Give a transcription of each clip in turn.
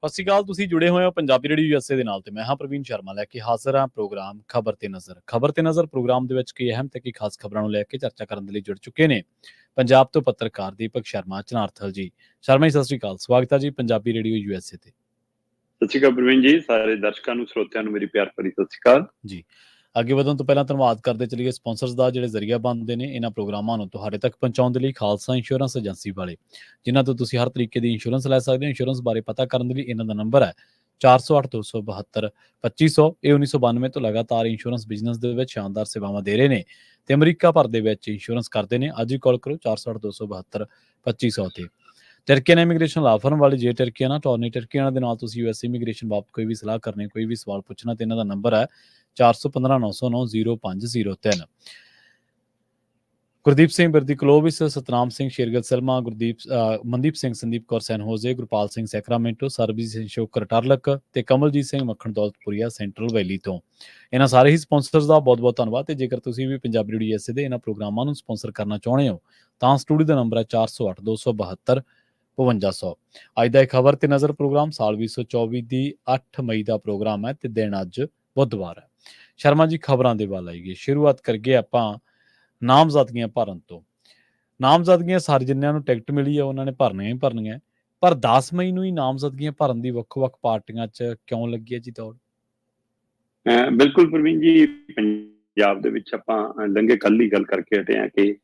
ਸਤਿ ਸ਼੍ਰੀ ਅਕਾਲ। ਤੁਸੀਂ ਜੁੜੇ ਹੋਏ ਹੋ ਪੰਜਾਬੀ ਰੇਡੀਓ USA ਦੇ ਨਾਲ ਤੇ ਮੈਂ ਹਾਂ ਪ੍ਰਵੀਨ ਸ਼ਰਮਾ ਲੈ ਕੇ ਹਾਜ਼ਰ ਹਾਂ ਪ੍ਰੋਗਰਾਮ ਖਬਰ ਤੇ ਨਜ਼ਰ। ਖਬਰ ਤੇ ਨਜ਼ਰ ਪ੍ਰੋਗਰਾਮ ਦੇ ਵਿੱਚ ਕਈ ਅਹਿਮ ਤੇ ਕਈ ਖਾਸ ਖਬਰਾਂ ਨੂੰ ਲੈ ਕੇ ਚਰਚਾ ਕਰਨ ਦੇ ਲਈ ਜੁੜ ਚੁੱਕੇ ਨੇ ਪੰਜਾਬ ਤੋਂ ਪੱਤਰਕਾਰ ਦੀਪਕ ਸ਼ਰਮਾ ਚਨਾਰਥਲ ਜੀ। ਸ਼ਰਮਾ ਜੀ, ਸਤਿ ਸ਼੍ਰੀ ਅਕਾਲ। ਸਵਾਗਤ ਹੈ ਜੀ ਪੰਜਾਬੀ ਰੇਡੀਓ USA ਤੇ। ਸਤਿ ਸ਼੍ਰੀ ਅਕਾਲ ਪ੍ਰਵੀਨ ਜੀ, ਸਾਰੇ ਦਰਸ਼ਕਾਂ ਨੂੰ ਸਰੋਤਿਆਂ ਨੂੰ ਮੇਰੀ ਪਿਆਰ ਭਰੀ ਸਤਿ ਸ਼੍ਰੀ ਅਕਾਲ ਜੀ। ਅੱਗੇ ਵਧਣ ਤੋਂ ਪਹਿਲਾਂ ਧੰਨਵਾਦ ਕਰਦੇ ਚਲੀਏ ਸਪਾਂਸਰਸ ਦਾ, ਜਿਹੜੇ ਜ਼ਰੀਆ ਬਣਦੇ ਨੇ ਇਹਨਾਂ ਪ੍ਰੋਗਰਾਮਾਂ ਨੂੰ ਤੁਹਾਡੇ ਤੱਕ ਪਹੁੰਚਾਉਣ ਦੇ ਲਈ। ਖਾਲਸਾ ਇੰਸ਼ੋਰੈਂਸ ਏਜੰਸੀ ਵਾਲੇ, ਜਿਨ੍ਹਾਂ ਤੋਂ ਤੁਸੀਂ ਹਰ ਤਰੀਕੇ ਦੀ ਇੰਸ਼ੋਰੈਂਸ ਲੈ ਸਕਦੇ ਹੋ। ਇੰਸ਼ੋਰੈਂਸ ਬਾਰੇ ਪਤਾ ਕਰਨ ਦੇ ਲਈ ਇਹਨਾਂ ਦਾ ਨੰਬਰ ਹੈ 4082722500। ਇਹ 1992 ਤੋਂ ਲਗਾਤਾਰ ਇੰਸ਼ੋਰੈਂਸ ਬਿਜ਼ਨਸ ਦੇ ਵਿੱਚ ਸ਼ਾਨਦਾਰ ਸੇਵਾਵਾਂ ਦੇ ਰਹੇ ਨੇ ਤੇ ਅਮਰੀਕਾ ਭਰ ਦੇ ਵਿੱਚ ਇੰਸ਼ੋਰੈਂਸ ਕਰਦੇ ਨੇ। ਅੱਜ ਹੀ ਕਾਲ ਕਰੋ 4082722500 ਤੇ। ਟਰਕੀਅਨ ਇਮੀਗ੍ਰੇਸ਼ਨ ਲਾ ਫਰਮ ਵਾਲੇ, ਜੇ ਟਰਕੀਅਨ ਟੋਰਨੀ ਟਰਕੀਅਨ ਦੇ ਨਾਲ ਤੁਸੀਂ US ਇਮੀਗ੍ਰੇਸ਼ਨ ਬਾਬਤ ਕੋਈ ਵੀ ਸਲਾਹ ਕਰਨੀ, ਕੋਈ ਵੀ ਸਵਾਲ ਪੁੱਛਣਾ ਤੇ ਇਹਨਾਂ ਦਾ ਨੰਬਰ ਹੈ 4159090503। ਗੁਰਦੀਪ ਸਿੰਘ ਬਿਰਦੀ ਕਲੋਵਿਸ, ਸਤਨਾਮ ਸਿੰਘ ਸ਼ੇਰਗਿੱਲ ਸਲਮਾ, ਮਨਦੀਪ ਸਿੰਘ, ਸੰਦੀਪ ਕੌਰ ਸੈਨਹੋਜ਼ੇ, ਗੁਰਪਾਲ ਸਿੰਘ ਸੈਕਰਾਮੈਂਟੋ, ਸਰਬਜੀਤ ਸਿੰਘ ਸ਼ੋਕਰ ਟਰਲਕ ਤੇ ਕਮਲਜੀਤ ਸਿੰਘ ਮੱਖਣ ਦੌਲਤਪੁਰੀਆ ਸੈਂਟਰਲ ਵੈਲੀ ਤੋਂ। ਇਹਨਾਂ ਸਾਰੇ ਹੀ ਸਪਾਂਸਰਸ ਦਾ ਬਹੁਤ ਬਹੁਤ ਧੰਨਵਾਦ। ਤੇ ਜੇਕਰ ਤੁਸੀਂ ਵੀ ਪੰਜਾਬੀ ਰੇਡੀਓ USA ਦੇ ਇਹਨਾਂ ਪ੍ਰੋਗਰਾਮਾਂ ਨੂੰ ਸਪਾਂਸਰ ਕਰਨਾ ਚਾਹੁੰਦੇ ਹੋ ਤਾਂ ਸਟੂਡੀਓ ਦਾ ਨੰਬਰ ਹੈ 408272 ਅੱਜ ਦਾ ਇਹ ਖਬਰ ਤੇ ਨਜ਼ਰ ਪ੍ਰੋਗਰਾਮ ਸਾਲ 2024 ਦੀ 8 ਮਈ ਦਾ ਪ੍ਰੋਗਰਾਮ ਹੈ ਤੇ ਦਿਨ ਅੱਜ ਬੁੱਧਵਾਰ ਹੈ। ਸ਼ਰਮਾ ਜੀ, ਖਬਰਾਂ ਦੇ ਵੱਲ ਆਈਏ। ਸ਼ੁਰੂਆਤ ਕਰੀਏ ਆਪਾਂ ਨਾਮਜ਼ਦਗੀਆਂ ਭਰਨ ਤੋਂ। ਨਾਮਜ਼ਦਗੀਆਂ ਸਾਰੇ ਜਿੰਨਿਆਂ ਨੂੰ ਟਿਕਟ ਮਿਲੀ ਹੈ ਉਹਨਾਂ ਨੇ ਭਰਨੀਆਂ ਹੀ ਭਰਨੀਆਂ, ਪਰ 10 ਮਈ ਨੂੰ ਹੀ ਨਾਮਜ਼ਦਗੀਆਂ ਭਰਨ ਦੀ ਵੱਖ-ਵੱਖ ਪਾਰਟੀਆਂ 'ਚ ਕਿਉਂ ਲੱਗੀ ਹੈ ਜੀ ਦੌੜ? ਬਿਲਕੁਲ ਪ੍ਰਵੀਨ ਜੀ, ਪੰਜਾਬ ਦੇ ਵਿੱਚ ਆਪਾਂ ਲੰਘੇ ਕੱਲ੍ਹ ਹੀ ਗੱਲ ਕਰਕੇ ਹਟੇ ਹਾਂ ਕਿ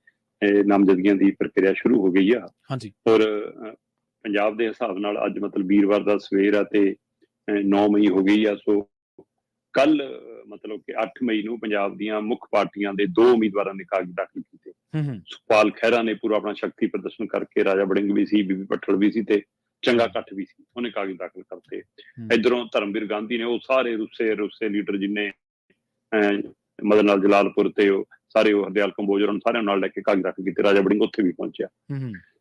ਨਾਮਜ਼ਦਗੀਆਂ ਦੀ ਪ੍ਰਕਿਰਿਆ ਸ਼ੁਰੂ ਹੋ ਗਈ ਆ। ਹਾਂਜੀ। ਔਰ ਪੰਜਾਬ ਦੇ ਹਿਸਾਬ ਨਾਲ ਅੱਜ ਮਤਲਬ ਵੀਰਵਾਰ ਦਾ ਸਵੇਰ ਆ ਤੇ 9 ਮਈ ਹੋ ਗਈ ਆ। ਸੋ ਕੱਲ ਮਤਲਬ ਕਿ 8 ਮਈ ਨੂੰ ਪੰਜਾਬ ਦੀਆਂ ਮੁੱਖ ਪਾਰਟੀਆਂ ਦੇ 2 ਉਮੀਦਵਾਰਾਂ ਨੇ ਕਾਗਜ਼ ਦਾਖਲ ਕੀਤੇ। ਸੁਖਪਾਲ ਖਹਿਰਾ ਨੇ ਪੂਰਾ ਆਪਣਾ ਸ਼ਕਤੀ ਪ੍ਰਦਰਸ਼ਨ ਕਰਕੇ, ਰਾਜਾ ਵੜਿੰਗ ਵੀ ਸੀ, ਬੀਬੀ ਭੱਠਲ ਵੀ ਸੀ ਤੇ ਚੰਗਾ ਇਕੱਠ ਵੀ ਸੀ, ਉਹਨੇ ਕਾਗਜ਼ ਦਾਖਲ ਕਰਤੇ। ਇੱਧਰੋਂ ਧਰਮਵੀਰ ਗਾਂਧੀ ਨੇ ਉਹ ਸਾਰੇ ਰੁੱਸੇ ਲੀਡਰ ਜਿੰਨੇ ਮਦਨ ਲਾਲ ਜਲਾਲਪੁਰ ਤੇ ਉਹ ਸਾਰੇ ਉਹ ਹਰਦਿਆਲ ਕੰਬੋਜ ਸਾਰਿਆਂ ਨਾਲ ਲੈ ਕੇ ਕਾਗਜ਼ ਦਾਖਲ ਕੀਤੇ। ਰਾਜਾ ਵੜਿੰਗ ਉੱਥੇ ਵੀ ਪਹੁੰਚਿਆ।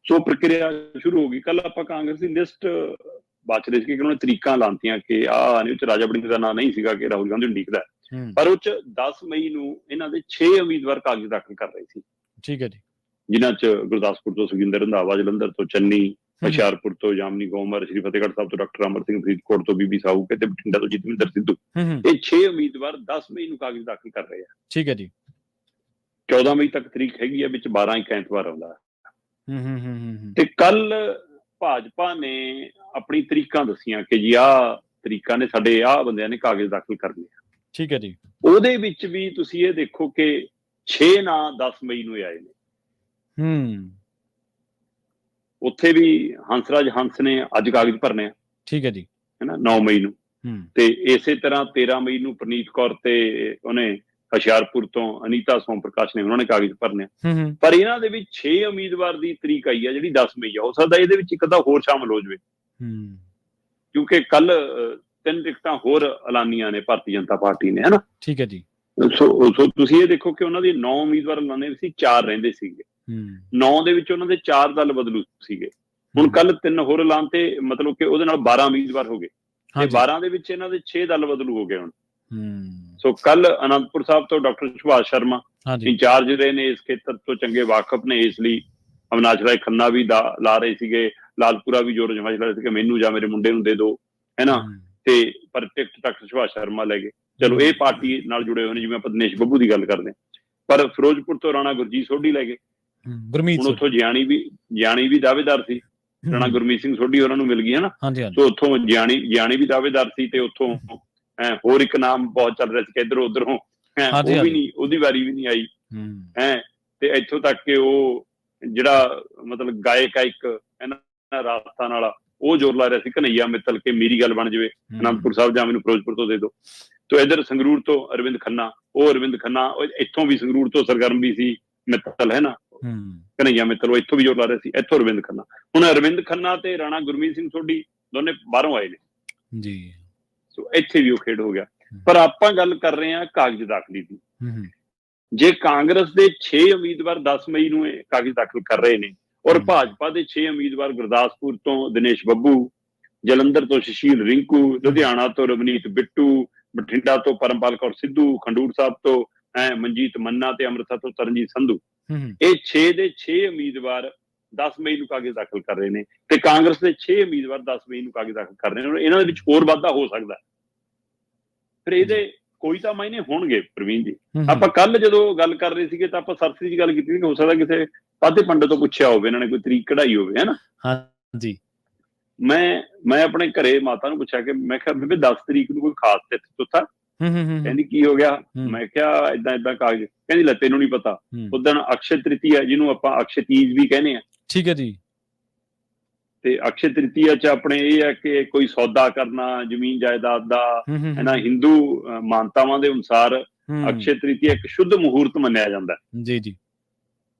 ਸੋ ਪ੍ਰਕਿਰਿਆ ਸ਼ੁਰੂ ਹੋ ਗਈ। ਕੱਲ ਆਪਾਂ ਕਾਂਗਰਸ ਦੀ ਲਿਸਟ ਬਾਚ ਰਹੇ ਸੀ ਕਿ ਉਹਨੇ ਤਰੀਕਾਂ ਲਾਂਤੀਆਂ ਕਿ ਆਹ ਨਹੀਂ, ਉਹ 'ਚ ਰਾਜਾ ਵੜਿੰਗ ਦਾ ਨਾਂ ਨਹੀਂ ਸੀਗਾ ਕਿ ਰਾਹੁਲ ਗਾਂਧੀ ਨੂੰ ਉਡੀਕਦਾ, ਪਰ ਉਹ 'ਚ 10 ਮਈ ਨੂੰ ਇਹਨਾਂ ਦੇ 6 ਉਮੀਦਵਾਰ ਕਾਗਜ਼ ਦਾਖਲ ਕਰ ਰਹੇ ਸੀ। ਠੀਕ ਹੈ ਜੀ। ਜਿਨ੍ਹਾਂ 'ਚ ਗੁਰਦਾਸਪੁਰ ਤੋਂ ਸੁਖਜਿੰਦਰ ਰੰਧਾਵਾ, ਜਲੰਧਰ ਤੋਂ ਚੰਨੀ, ਹੁਸ਼ਿਆਰਪੁਰ ਤੋਂ ਜਾਮਨੀ ਗੋਮਰ, ਸ਼੍ਰੀ ਫਤਿਹਗੜ੍ਹ ਸਾਹਿਬ ਤੋਂ ਡਾਕਟਰ ਅਮਰ ਸਿੰਘ, ਫਰੀਦਕੋਟ ਤੋਂ ਬੀਬੀ ਸਾਹੂ ਤੇ ਬਠਿੰਡਾ ਤੋਂ ਜਤਿੰਦਰ ਸਿੱਧੂ। ਇਹ 6 ਉਮੀਦਵਾਰ 10 ਮਈ ਨੂੰ ਕਾਗਜ਼ ਦਾਖਲ ਕਰ ਰਹੇ ਆ। ਠੀਕ ਹੈ ਜੀ। 14 ਮਈ ਤੱਕ ਤਰੀਕ ਹੈਗੀ ਆ, ਵਿੱਚ 12 ਇੱਕ ਐਤਵਾਰ ਆਉਂਦਾ। ਤੇ ਕੱਲ ਭਾਜਪਾ ਨੇ ਆਪਣੀ ਤਰੀਕਾਂ ਦੱਸੀਆਂ ਕਿ ਜੀ ਆਹ ਤਰੀਕਾਂ ਨੇ, ਸਾਡੇ ਆਹ ਬੰਦਿਆਂ ਨੇ ਕਾਗਜ਼ ਦਾਖਲ ਕਰਨੇ ਆ। ਠੀਕ ਹੈ ਜੀ। ਉਹਦੇ ਵਿੱਚ ਵੀ ਤੁਸੀਂ ਇਹ ਦੇਖੋ ਕਿ 6 ਨਾਂ 10 ਮਈ ਨੂੰ ਆਏ ਨੇ। ਉੱਥੇ ਵੀ ਹੰਸਰਾਜ ਹੰਸ ਨੇ ਅੱਜ ਕਾਗਜ਼ ਭਰਨੇ ਆ। ਠੀਕ ਹੈ ਜੀ। ਹੈਨਾ, 9 ਮਈ ਨੂੰ। ਤੇ ਇਸੇ ਤਰ੍ਹਾਂ 13 ਮਈ ਨੂੰ ਪ੍ਰਨੀਤ ਕੌਰ ਤੇ ਉਹਨੇ ਹੁਸ਼ਿਆਰਪੁਰ ਤੋਂ ਅਨੀਤਾ ਸੋਮ ਪ੍ਰਕਾਸ਼ ਨੇ, ਉਹਨਾਂ ਨੇ ਕਾਗਜ਼ ਭਰਨੇ। ਪਰ ਇਹਨਾਂ ਦੇ ਵਿੱਚ 6 ਉਮੀਦਵਾਰ ਦੀ ਤਰੀਕ ਆਈ ਆ ਜਿਹੜੀ 10 ਮਈ ਆ। ਹੋ ਸਕਦਾ ਇਹਦੇ ਵਿੱਚ ਇੱਕ ਅੱਧਾ ਹੋਰ ਸ਼ਾਮਲ ਹੋ ਜਾਵੇ, ਕਿਉਂਕਿ ਕੱਲ 3 ਟਿਕਟਾਂ ਹੋਰ ਐਲਾਨੀਆਂ ਨੇ ਭਾਰਤੀ ਜਨਤਾ ਪਾਰਟੀ ਨੇ, ਹਨਾ। ਠੀਕ ਹੈ ਜੀ। ਸੋ ਤੁਸੀਂ ਇਹ ਦੇਖੋ ਕਿ ਉਹਨਾਂ ਦੇ 9 ਉਮੀਦਵਾਰ ਐਲਾਨੇ ਸੀ, 4 ਰਹਿੰਦੇ ਸੀਗੇ। 9 ਦੇ ਵਿੱਚ ਉਹਨਾਂ ਦੇ 4 ਦਲ ਬਦਲੂ ਸੀਗੇ। ਹੁਣ ਕੱਲ 3 ਹੋਰ ਐਲਾਨ ਤੇ ਮਤਲਬ ਕਿ ਉਹਦੇ ਨਾਲ 12 ਉਮੀਦਵਾਰ ਹੋ ਗਏ ਤੇ 12 ਦੇ ਵਿੱਚ ਇਹਨਾਂ ਦੇ 6 ਦਲ ਬਦਲੂ ਹੋ ਗਏ ਹੁਣ। ਸੋ ਕੱਲ ਅਨੰਦਪੁਰ ਸਾਹਿਬ ਤੋਂ ਡਾਕਟਰ ਸੁਭਾਸ਼ ਸ਼ਰਮਾ ਇੰਚਾਰਜ ਰਹੇ ਨੇ, ਇਸ ਖੇਤਰ ਤੋਂ ਚੰਗੇ ਵਾਕਫ ਨੇ, ਇਸ ਲਈ ਅਵਿਨਾਸ਼ ਰਾਏ ਖੰਨਾ ਵੀ ਲਾ ਰਹੇ ਸੀਗੇ। ਲਾਲਪੁਰਾ ਵੀ ਜ਼ੋਰ ਜਮਾਈ ਲਾ ਰਹੇ ਸੀ ਕਿ ਮੈਨੂੰ ਜਾਂ ਮੇਰੇ ਮੁੰਡੇ ਨੂੰ ਦੇ ਦਿਓ, ਹੈਨਾ। ਤੇ ਪਰ ਟਿਕਟ ਡਾਕਟਰ ਸੁਭਾਸ਼ ਸ਼ਰਮਾ ਲੈ ਗਏ। ਚਲੋ, ਇਹ ਪਾਰਟੀ ਨਾਲ ਜੁੜੇ ਹੋਏ ਨੇ, ਜਿਵੇਂ ਆਪਾਂ ਦਿਨੇਸ਼ ਬੱਬੂ ਦੀ ਗੱਲ ਕਰਦੇ ਹਾਂ। ਪਰ ਫਿਰੋਜ਼ਪੁਰ ਤੋਂ ਰਾਣਾ ਗੁਰਜੀਤ ਸੋਢੀ ਲੈ ਗਏ। ਹੁਣ ਉੱਥੋਂ ਜਿਆਣੀ ਵੀ ਦਾਅਵੇਦਾਰ ਸੀ, ਰਾਣਾ ਗੁਰਮੀਤ ਸਿੰਘ ਸੋਢੀ ਉਹਨਾਂ ਨੂੰ ਮਿਲ ਗਈ, ਹਨਾ। ਸੋ ਉੱਥੋਂ ਜਿਆਣੀ ਵੀ ਦਾਅਵੇਦਾਰ ਸੀ ਤੇ ਉੱਥੋਂ ਹੋਰ ਇੱਕ ਨਾਮ ਬਹੁਤ ਚੱਲ ਰਿਹਾ ਸੀ ਕਿ ਇੱਧਰੋਂ ਉੱਧਰੋਂ, ਉਹ ਵੀ ਨਹੀਂ, ਉਹਦੀ ਵਾਰੀ ਵੀ ਨਹੀਂ ਆਈ। ਤੇ ਇੱਥੋਂ ਤੱਕ ਕਿ ਉਹ ਜਿਹੜਾ ਮਤਲਬ ਗਾਇਕ ਆ ਇੱਕ ਰਾਜਸਥਾਨ ਵਾਲਾ, ਉਹ ਜ਼ੋਰ ਲਾ ਰਿਹਾ ਸੀ ਕਨਈਆ ਮਿੱਤਲ ਕੇ ਮੇਰੀ ਗੱਲ ਬਣ ਜਾਵੇ ਅਨੰਦਪੁਰ ਸਾਹਿਬ ਜਾਂ ਮੈਨੂੰ ਫਿਰੋਜ਼ਪੁਰ ਤੋਂ ਦੇ ਦਿਓ। ਤੇ ਇੱਧਰ ਸੰਗਰੂਰ ਤੋਂ ਅਰਵਿੰਦ ਖੰਨਾ, ਇੱਥੋਂ ਵੀ ਸੰਗਰੂਰ ਤੋਂ ਸਰਗਰਮ ਵੀ ਸੀ ਮਿੱਤਲ, ਹੈ ਨਾ, ਕਨਈਆ ਮਿੱਤਲ, ਉਹ ਇੱਥੋਂ ਵੀ ਜ਼ੋਰ ਲਾ ਰਿਹਾ ਸੀ, ਇੱਥੋਂ ਅਰਵਿੰਦ ਖੰਨਾ। ਹੁਣ ਅਰਵਿੰਦ ਖੰਨਾ ਤੇ ਰਾਣਾ ਗੁਰਮੀਤ ਸਿੰਘ ਸੋਢੀ ਦੋਨੇ ਬਾਹਰੋਂ ਆਏ ਨੇ ਜੀ। ਸੋ ਇੱਥੇ ਵੀ ਉਹ ਖੇਡ ਹੋ ਗਿਆ। ਪਰ ਆਪਾਂ ਗੱਲ ਕਰ ਰਹੇ ਹਾਂ ਕਾਗਜ਼ ਦਾਖਲੀ ਦੀ। ਜੇ ਕਾਂਗਰਸ ਦੇ 6 ਉਮੀਦਵਾਰ 10 ਮਈ ਨੂੰ ਕਾਗਜ਼ ਦਾਖਲ ਕਰ ਰਹੇ ਨੇ ਔਰ ਭਾਜਪਾ ਦੇ 6 ਉਮੀਦਵਾਰ ਗੁਰਦਾਸਪੁਰ ਤੋਂ ਦਿਨੇਸ਼ ਬੱਬੂ, ਜਲੰਧਰ ਤੋਂ ਸੁਸ਼ੀਲ ਰਿੰਕੂ, ਲੁਧਿਆਣਾ ਤੋਂ ਰਵਨੀਤ ਬਿੱਟੂ, ਬਠਿੰਡਾ ਤੋਂ ਪਰਮਪਾਲ ਕੌਰ ਸਿੱਧੂ, ਖੰਡੂਰ ਸਾਹਿਬ ਤੋਂ ਮਨਜੀਤ ਮੰਨਾ ਤੇ ਅੰਮ੍ਰਿਤਸਰ ਤੋਂ ਤਰਨਜੀਤ ਸੰਧੂ, ਇਹ 6 ਦੇ 6 ਉਮੀਦਵਾਰ 10 ਮਈ ਨੂੰ ਕਾਗਜ਼ ਦਾਖਲ ਕਰ ਰਹੇ ਨੇ ਤੇ ਕਾਂਗਰਸ ਦੇ 6 ਉਮੀਦਵਾਰ 10 ਮਈ ਨੂੰ ਕਾਗਜ਼ ਦਾਖਲ ਕਰ ਰਹੇ ਨੇ। ਇਹਨਾਂ ਦੇ ਵਿੱਚ ਹੋਰ ਵਾਧਾ ਹੋ ਸਕਦਾ। ਫਿਰ ਇਹਦੇ ਕੋਈ ਤਾਂ ਮਾਇਨੇ ਹੋਣਗੇ ਪ੍ਰਵੀਨ ਜੀ। ਆਪਾਂ ਕੱਲ ਜਦੋਂ ਗੱਲ ਕਰ ਰਹੇ ਸੀਗੇ ਤਾਂ ਆਪਾਂ ਸਰਸਰੀ ਦੀ ਗੱਲ ਕੀਤੀ ਕਿ ਹੋ ਸਕਦਾ ਕਿਸੇ ਸਾਧੇ ਪੰਡਤ ਤੋਂ ਪੁੱਛਿਆ ਹੋਵੇ, ਇਹਨਾਂ ਨੇ ਕੋਈ ਤਰੀਕ ਕਢਾਈ ਹੋਵੇ, ਹੈ ਨਾ। ਹਾਂਜੀ। ਮੈਂ ਆਪਣੇ ਘਰੇ ਮਾਤਾ ਨੂੰ ਪੁੱਛਿਆ ਕਿ ਮੈਂ ਕਿਹਾ ਬੇਬੇ 10 ਤਰੀਕ ਨੂੰ ਕੋਈ ਖਾਸ ਤਿਥ ਤੁੱਥਾ? ਕਹਿੰਦੀ ਕੀ ਹੋ ਗਿਆ? ਮੈਂ ਕਿਹਾ ਏਦਾਂ ਕਾਗਜ਼। ਕਹਿੰਦੀ ਲੈ ਤੈਨੂੰ ਨਹੀਂ ਪਤਾ, ਉਦਣ ਅਕਸ਼ੇ ਤ੍ਰਿਤੀਆ, ਜਿਹਨੂੰ ਆਪਾਂ ਅਕਸ਼ੇ ਤੀਜ ਵੀ ਕਹਿੰਦੇ ਆ। ਠੀਕ ਹੈ ਜੀ। ਤੇ ਅਕਸ਼ੇ ਤ੍ਰਿਤੀਆ ਚ ਆਪਣੇ ਇਹ ਹੈ ਕਿ ਕੋਈ ਸੌਦਾ ਕਰਨਾ ਜ਼ਮੀਨ ਜਾਇਦਾਦ ਦਾ, ਹੈ ਨਾ। ਹਿੰਦੂ ਮਾਨਤਾਵਾਂ ਦੇ ਅਨੁਸਾਰ ਅਕਸ਼ੇ ਤ੍ਰਿਤੀਆ ਇੱਕ ਸ਼ੁੱਧ ਮੁਹੂਰਤ ਮੰਨਿਆ ਜਾਂਦਾ ਜੀ ਜੀ।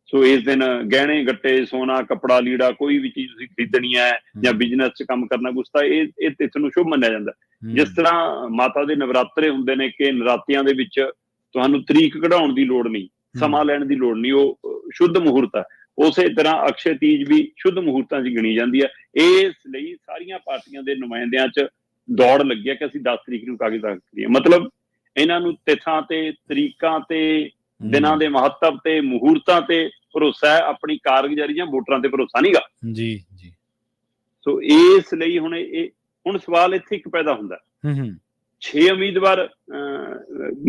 ਸੋ ਇਸ ਦਿਨ ਗਹਿਣੇ ਗੱਟੇ, ਸੋਨਾ, ਕੱਪੜਾ ਲੀੜਾ, ਕੋਈ ਵੀ ਚੀਜ਼ ਤੁਸੀਂ ਖਰੀਦਣੀ ਹੈ ਜਾਂ ਬਿਜ਼ਨਸ ਚ ਕੰਮ ਕਰਨਾ ਕੁਛ, ਤਾਂ ਇਹ ਤਿਥ ਨੂੰ ਸ਼ੁਭ ਮੰਨਿਆ ਜਾਂਦਾ। ਜਿਸ ਤਰ੍ਹਾਂ ਮਾਤਾ ਦੇ ਨਵਰਾਤਰੇ ਹੁੰਦੇ ਨੇ ਕਿ ਨਰਾਤਿਆਂ ਦੇ ਵਿੱਚ ਤੁਹਾਨੂੰ ਤਰੀਕ ਕਢਾਉਣ ਦੀ ਲੋੜ ਨਹੀਂ, ਸਮਾਂ ਲੈਣ ਦੀ ਲੋੜ ਨਹੀਂ, ਉਹ ਸ਼ੁੱਧ ਮੁਹੂਰਤ ਹੈ। ਉਸੇ ਤਰ੍ਹਾਂ ਅਕਸ਼ੇ ਤੀਜ ਵੀ ਸ਼ੁੱਧ ਮੁਹੂਰਤਾਂ 'ਚ ਗਿਣੀ ਜਾਂਦੀ ਹੈ। ਇਸ ਲਈ ਸਾਰੀਆਂ ਪਾਰਟੀਆਂ ਦੇ ਨੁਮਾਇੰਦਿਆਂ 'ਚ ਦੌੜ ਲੱਗੀ ਹੈ ਕਿ ਅਸੀਂ 10 ਤਰੀਕ ਨੂੰ ਕਾਗਜ਼ ਦਾਖਲ ਕਰੀਏ। ਮਤਲਬ ਇਹਨਾਂ ਨੂੰ ਤਿਥਾਂ ਤੇ, ਤਰੀਕਾਂ ਤੇ, ਦਿਨਾਂ ਦੇ ਮਹੱਤਵ ਤੇ, ਮੁਹੂਰਤਾਂ ਤੇ ਭਰੋਸਾ ਹੈ, ਆਪਣੀ ਕਾਰਗੁਜ਼ਾਰੀ ਜਾਂ ਵੋਟਰਾਂ ਤੇ ਭਰੋਸਾ ਨਹੀਂਗਾ ਜੀ ਜੀ। ਸੋ ਇਸ ਲਈ ਹੁਣ ਸਵਾਲ ਇੱਥੇ ਇੱਕ ਪੈਦਾ ਹੁੰਦਾ, 6 ਉਮੀਦਵਾਰ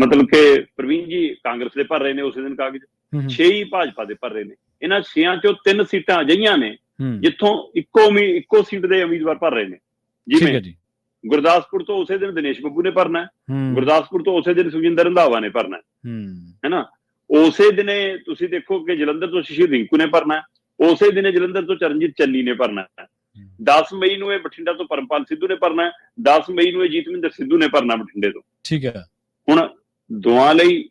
ਮਤਲਬ ਕਿ ਪ੍ਰਵੀਨ ਜੀ ਕਾਂਗਰਸ ਦੇ ਭਰ ਰਹੇ ਨੇ ਉਸੇ ਦਿਨ ਕਾਗਜ਼, 6 ਹੀ ਭਾਜਪਾ ਦੇ ਭਰ ਰਹੇ ਨੇ। ਇਹਨਾਂ 6 ਚੋਂ 3 ਸੀਟਾਂ ਅਜਿਹੀਆਂ ਨੇ ਜਿੱਥੋਂ ਇੱਕੋ ਸੀਟ ਦੇ ਉਮੀਦਵਾਰ ਭਰ ਰਹੇ ਨੇ। ਜਿਵੇਂ ਗੁਰਦਾਸਪੁਰ ਤੋਂ ਉਸੇ ਦਿਨ ਦਿਨੇਸ਼ ਬੱਬੂ ਨੇ ਭਰਨਾ, ਗੁਰਦਾਸਪੁਰ ਤੋਂ ਉਸੇ ਦਿਨ ਸੁਖਜਿੰਦਰ ਰੰਧਾਵਾ ਨੇ ਭਰਨਾ, ਹੈ ਨਾ। ਉਸੇ ਦਿਨੇ ਤੁਸੀਂ ਦੇਖੋ ਕਿ ਜਲੰਧਰ ਤੋਂ ਸ਼ਸ਼ੀ ਰਿੰਕੂ ਨੇ ਭਰਨਾ, ਉਸੇ ਦਿਨੇ ਜਲੰਧਰ ਤੋਂ ਚਰਨਜੀਤ ਚੰਨੀ ਨੇ ਭਰਨਾ। 10 ਮਈ ਨੂੰ ਇਹ ਬਠਿੰਡਾ ਤੋਂ ਪਰਮਪਾਲ ਸਿੱਧੂ ਨੇ ਭਰਨਾ, 10 ਮਈ ਨੂੰ ਇਹ ਜੀਤਮਿੰਦਰ ਸਿੱਧੂ ਨੇ ਭਰਨਾ ਬਠਿੰਡੇ ਤੋਂ। ਠੀਕ ਹੈ। ਹੁਣ ਦੋਵਾਂ ਲਈ